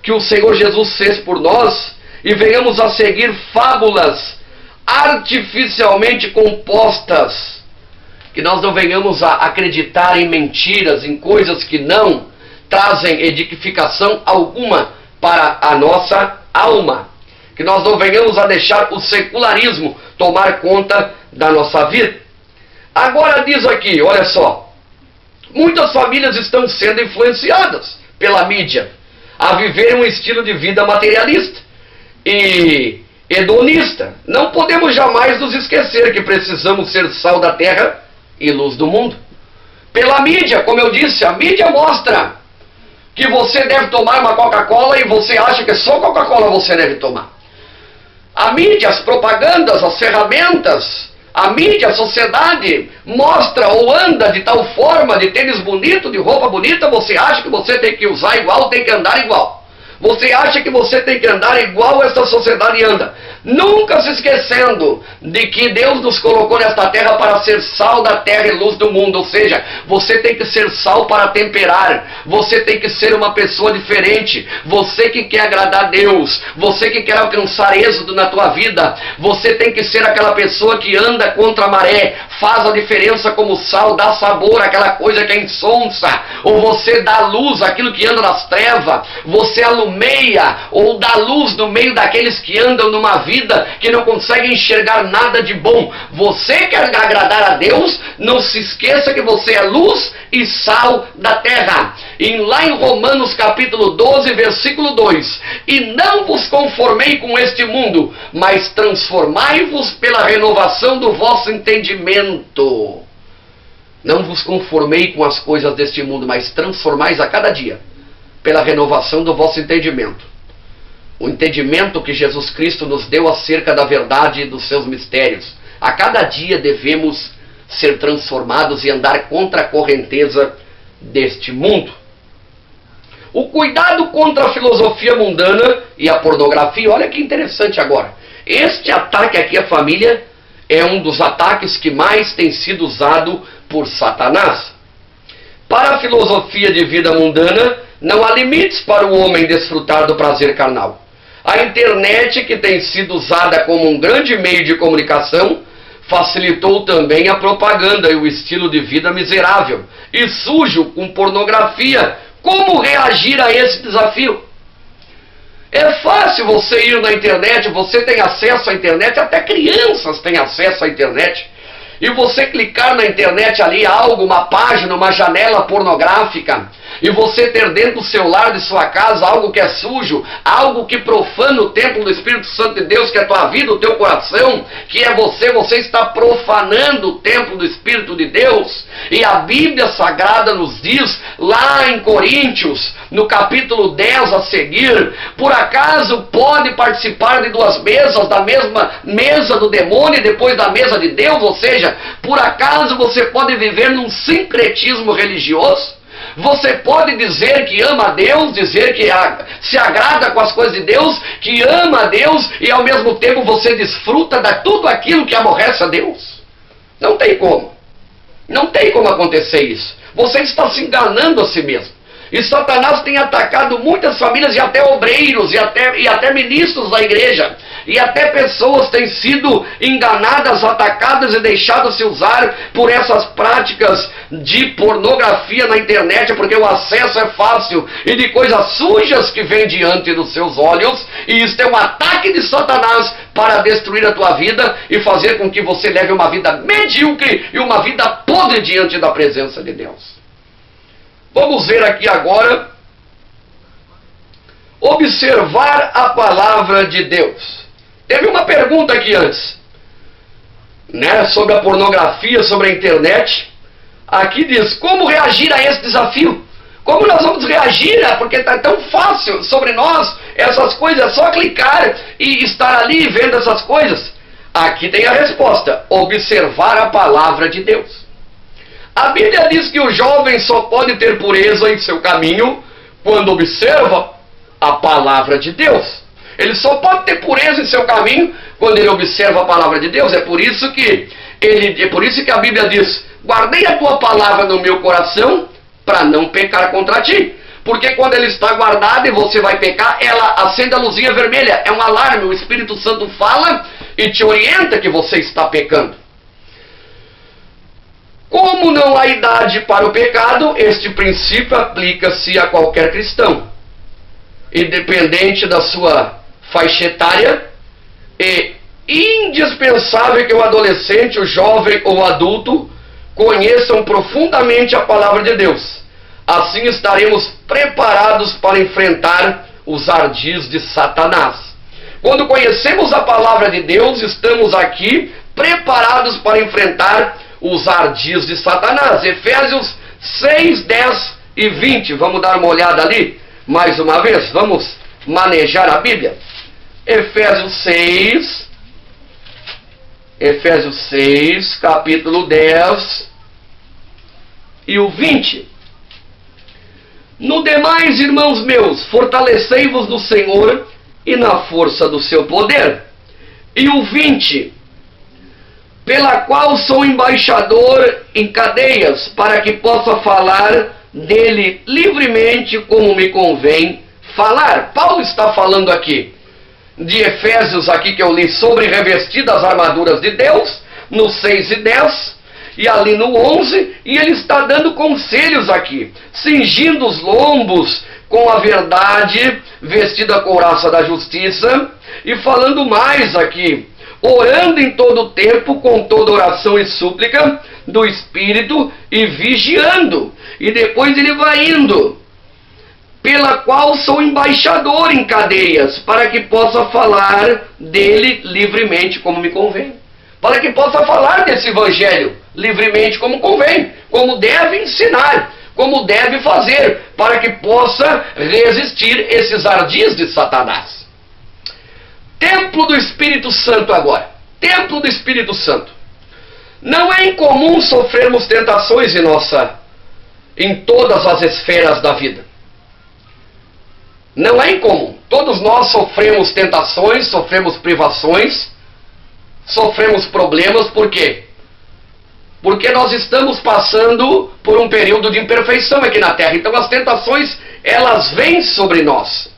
que o Senhor Jesus fez por nós, e venhamos a seguir fábulas artificialmente compostas, que nós não venhamos a acreditar em mentiras, em coisas que não trazem edificação alguma para a nossa alma, que nós não venhamos a deixar o secularismo tomar conta da nossa vida. Agora diz aqui, olha só, muitas famílias estão sendo influenciadas pela mídia a viver um estilo de vida materialista e hedonista. Não podemos jamais nos esquecer que precisamos ser sal da terra e luz do mundo. Pela mídia, como eu disse, a mídia mostra que você deve tomar uma Coca-Cola e você acha que só Coca-Cola você deve tomar. A mídia, as propagandas, as ferramentas, a mídia, a sociedade mostra ou anda de tal forma, de tênis bonito, de roupa bonita, você acha que você tem que usar igual, tem que andar igual. Você acha que você tem que andar igual essa sociedade anda. Nunca se esquecendo de que Deus nos colocou nesta terra para ser sal da terra e luz do mundo. Ou seja, você tem que ser sal para temperar. Você tem que ser uma pessoa diferente. Você que quer agradar a Deus. Você que quer alcançar êxito na tua vida. Você tem que ser aquela pessoa que anda contra a maré. Faz a diferença como sal, dá sabor àquela coisa que é insonsa. Ou você dá luz àquilo que anda nas trevas. Você alumeia ou dá luz no meio daqueles que andam numa vida que não conseguem enxergar nada de bom. Você quer agradar a Deus, não se esqueça que você é luz e sal da terra. E lá em Romanos capítulo 12, versículo 2, e não vos conformei com este mundo, mas transformai-vos pela renovação do vosso entendimento. Não vos conformei com as coisas deste mundo, mas transformais a cada dia pela renovação do vosso entendimento. O entendimento que Jesus Cristo nos deu acerca da verdade e dos seus mistérios. A cada dia devemos ser transformados e andar contra a correnteza deste mundo. O cuidado contra a filosofia mundana e a pornografia, olha que interessante agora. Este ataque aqui à família é um dos ataques que mais tem sido usado por Satanás. Para a filosofia de vida mundana, não há limites para o homem desfrutar do prazer carnal. A internet, que tem sido usada como um grande meio de comunicação, facilitou também a propaganda e o estilo de vida miserável e sujo com pornografia. Como reagir a esse desafio? É fácil você ir na internet, você tem acesso à internet, até crianças têm acesso à internet. E você clicar na internet ali algo, uma página, uma janela pornográfica, e você ter dentro do seu lar, de sua casa, algo que é sujo, algo que profana o templo do Espírito Santo de Deus, que é a tua vida, o teu coração, que é você está profanando o templo do Espírito de Deus. E a Bíblia Sagrada nos diz, lá em Coríntios, no capítulo 10 a seguir, por acaso pode participar de duas mesas, da mesma mesa do demônio e depois da mesa de Deus? Ou seja, por acaso você pode viver num sincretismo religioso? Você pode dizer que ama a Deus, dizer que se agrada com as coisas de Deus, que ama a Deus, e ao mesmo tempo você desfruta de tudo aquilo que aborrece a Deus? Não tem como. Não tem como acontecer isso. Você está se enganando a si mesmo. E Satanás tem atacado muitas famílias e até obreiros e até ministros da igreja. E até pessoas têm sido enganadas, atacadas e deixadas se usar por essas práticas de pornografia na internet, porque o acesso é fácil e de coisas sujas que vêm diante dos seus olhos. E isso é um ataque de Satanás para destruir a tua vida e fazer com que você leve uma vida medíocre e uma vida podre diante da presença de Deus. Vamos ver aqui agora, observar a palavra de Deus. Teve uma pergunta aqui antes, sobre a pornografia, sobre a internet. Aqui diz, como reagir a esse desafio? Como nós vamos reagir? Porque está tão fácil sobre nós, essas coisas, é só clicar e estar ali vendo essas coisas. Aqui tem a resposta, observar a palavra de Deus. A Bíblia diz que o jovem só pode ter pureza em seu caminho quando observa a palavra de Deus. Ele só pode ter pureza em seu caminho quando ele observa a palavra de Deus. É por isso que a Bíblia diz, guardei a tua palavra no meu coração para não pecar contra ti. Porque quando ele está guardado e você vai pecar, ela acende a luzinha vermelha. É um alarme, o Espírito Santo fala e te orienta que você está pecando. Como não há idade para o pecado, este princípio aplica-se a qualquer cristão. Independente da sua faixa etária, é indispensável que o adolescente, o jovem ou o adulto conheçam profundamente a palavra de Deus. Assim estaremos preparados para enfrentar os ardis de Satanás. Quando conhecemos a palavra de Deus, estamos aqui preparados para enfrentar os ardis de Satanás. Efésios 6, 10 e 20. Vamos dar uma olhada ali mais uma vez. Vamos manejar a Bíblia. Efésios 6, capítulo 10 e o 20. No demais, irmãos meus, fortalecei-vos no Senhor e na força do seu poder. E o 20. Pela qual sou embaixador em cadeias, para que possa falar dele livremente como me convém falar. Paulo está falando aqui de Efésios, aqui que eu li, sobre revestir das armaduras de Deus, no 6 e 10, e ali no 11, e ele está dando conselhos aqui, cingindo os lombos com a verdade, vestido a couraça da justiça, e falando mais aqui, orando em todo o tempo, com toda oração e súplica do Espírito, e vigiando. E depois ele vai indo, pela qual sou embaixador em cadeias, para que possa falar dele livremente como me convém. Para que possa falar desse evangelho livremente como convém, como deve ensinar, como deve fazer, para que possa resistir esses ardis de Satanás. Templo do Espírito Santo agora. Templo do Espírito Santo. Não é incomum sofrermos tentações em todas as esferas da vida. Não é incomum. Todos nós sofremos tentações, sofremos privações, sofremos problemas. Por quê? Porque nós estamos passando por um período de imperfeição aqui na Terra. Então as tentações, elas vêm sobre nós.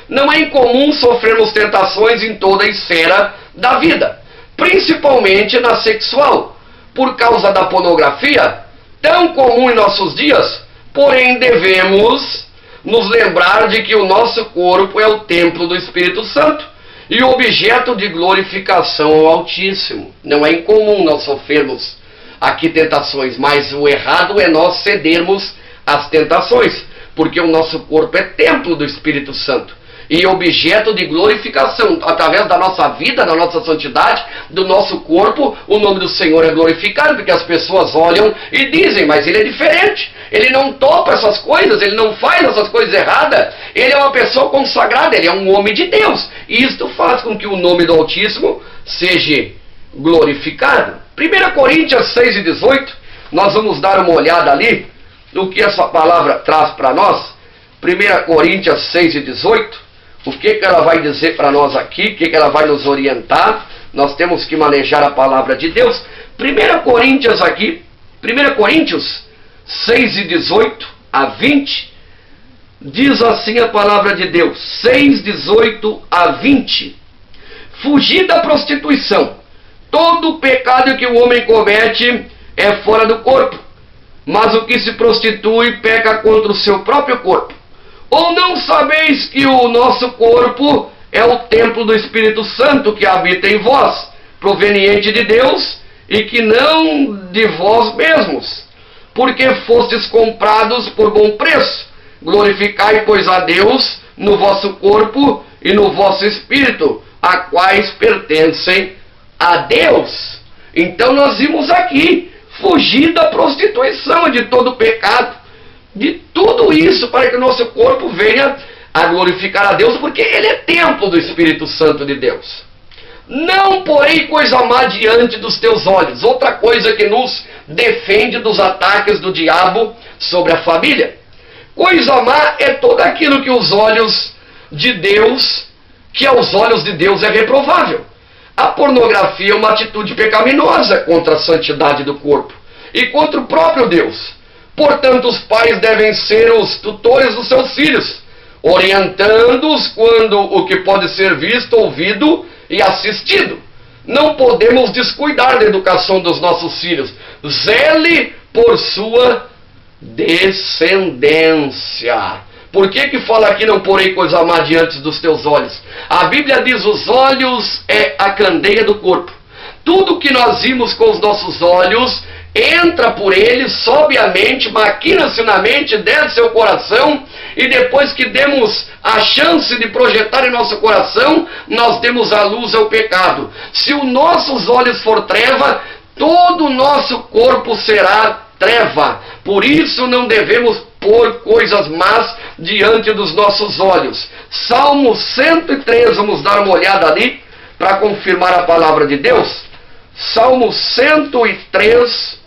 Não é incomum sofrermos tentações em toda a esfera da vida, principalmente na sexual, por causa da pornografia, tão comum em nossos dias. Porém, devemos nos lembrar de que o nosso corpo é o templo do Espírito Santo e objeto de glorificação ao Altíssimo. Não é incomum nós sofrermos aqui tentações, mas o errado é nós cedermos às tentações, porque o nosso corpo é templo do Espírito Santo e objeto de glorificação. Através da nossa vida, da nossa santidade, do nosso corpo, o nome do Senhor é glorificado, porque as pessoas olham e dizem: mas ele é diferente, ele não topa essas coisas, ele não faz essas coisas erradas, ele é uma pessoa consagrada, ele é um homem de Deus. E isto faz com que o nome do Altíssimo seja glorificado. 1 Coríntios 6:18, nós vamos dar uma olhada ali no que essa palavra traz para nós. 1 Coríntios 6:18, o que ela vai dizer para nós aqui, o que ela vai nos orientar. Nós temos que manejar a palavra de Deus. 1 Coríntios aqui, 1 Coríntios 6:18 a 20, diz assim a palavra de Deus, 6:18 a 20. Fugir da prostituição. Todo pecado que o homem comete é fora do corpo, mas o que se prostitui peca contra o seu próprio corpo. Ou não sabeis que o nosso corpo é o templo do Espírito Santo que habita em vós, proveniente de Deus, e que não de vós mesmos, porque fostes comprados por bom preço. Glorificai, pois, a Deus no vosso corpo e no vosso espírito, a quais pertencem a Deus. Então nós vimos aqui, fugir da prostituição, de todo pecado, de tudo isso, para que o nosso corpo venha a glorificar a Deus, porque ele é templo do Espírito Santo de Deus. Não porém coisa má diante dos teus olhos. Outra coisa que nos defende dos ataques do diabo sobre a família. Coisa má é tudo aquilo que os olhos de Deus, que aos olhos de Deus é reprovável. A pornografia é uma atitude pecaminosa contra a santidade do corpo e contra o próprio Deus. Portanto, os pais devem ser os tutores dos seus filhos, orientando-os quando o que pode ser visto, ouvido e assistido. Não podemos descuidar da educação dos nossos filhos. Zele por sua descendência. Por que fala aqui, não porei coisa má diante dos teus olhos? A Bíblia diz, os olhos é a candeia do corpo. Tudo que nós vimos com os nossos olhos entra por ele, sobe a mente, maquina-se na mente, desce ao coração, e depois que demos a chance de projetar em nosso coração, nós demos a luz ao pecado. Se os nossos olhos for treva, todo o nosso corpo será treva. Por isso não devemos pôr coisas más diante dos nossos olhos. Salmo 103, vamos dar uma olhada ali, para confirmar a palavra de Deus. Salmo 103,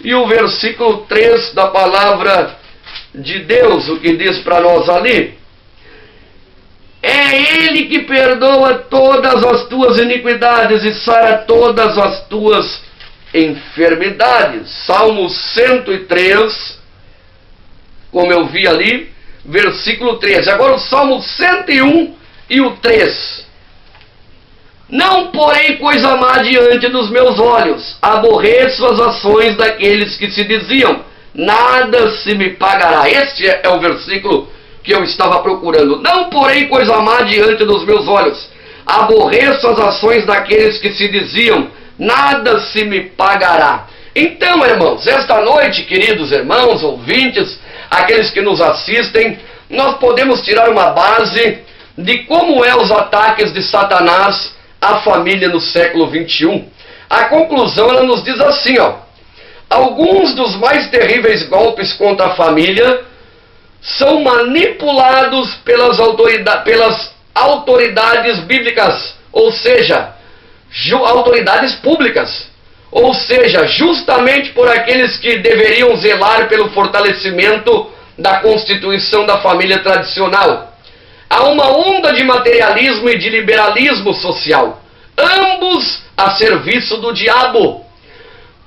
e o versículo 3 da palavra de Deus, o que diz para nós ali? É Ele que perdoa todas as tuas iniquidades e sara todas as tuas enfermidades. Salmo 103, como eu vi ali, versículo 13. Agora o Salmo 101 e o 3. Não porém coisa má diante dos meus olhos, aborreço as ações daqueles que se diziam, nada se me pagará. Este é o versículo que eu estava procurando. Não porém coisa má diante dos meus olhos, aborreço as ações daqueles que se diziam, nada se me pagará. Então, irmãos, esta noite, queridos irmãos, ouvintes, aqueles que nos assistem, nós podemos tirar uma base de como é os ataques de Satanás à família no século 21. A conclusão, ela nos diz assim, Alguns dos mais terríveis golpes contra a família são manipulados pelas autoridades bíblicas, ou seja, autoridades públicas, ou seja, justamente por aqueles que deveriam zelar pelo fortalecimento da constituição da família tradicional. Há uma onda de materialismo e de liberalismo social, ambos a serviço do diabo,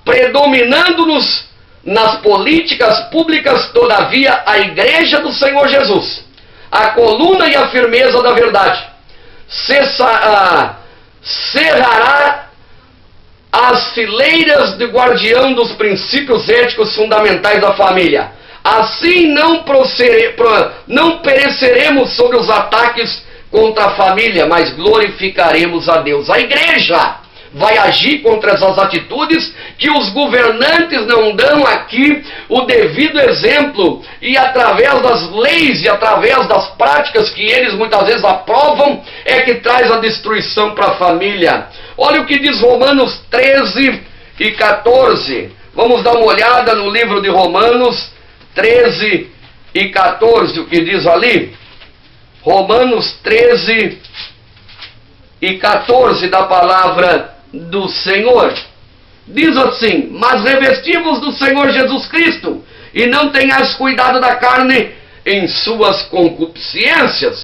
predominando-nos nas políticas públicas. Todavia, a Igreja do Senhor Jesus, a coluna e a firmeza da verdade, cerrará as fileiras de guardião dos princípios éticos fundamentais da família. Assim não pereceremos sobre os ataques contra a família, mas glorificaremos a Deus. A igreja vai agir contra essas atitudes que os governantes não dão aqui o devido exemplo, e através das leis e através das práticas que eles muitas vezes aprovam, é que traz a destruição para a família. Olha o que diz Romanos 13 e 14. Vamos dar uma olhada no livro de Romanos 13 e 14, o que diz ali. Romanos 13 e 14 da palavra do Senhor. Diz assim: mas revesti-vos do Senhor Jesus Cristo, e não tenhais cuidado da carne em suas concupiscências.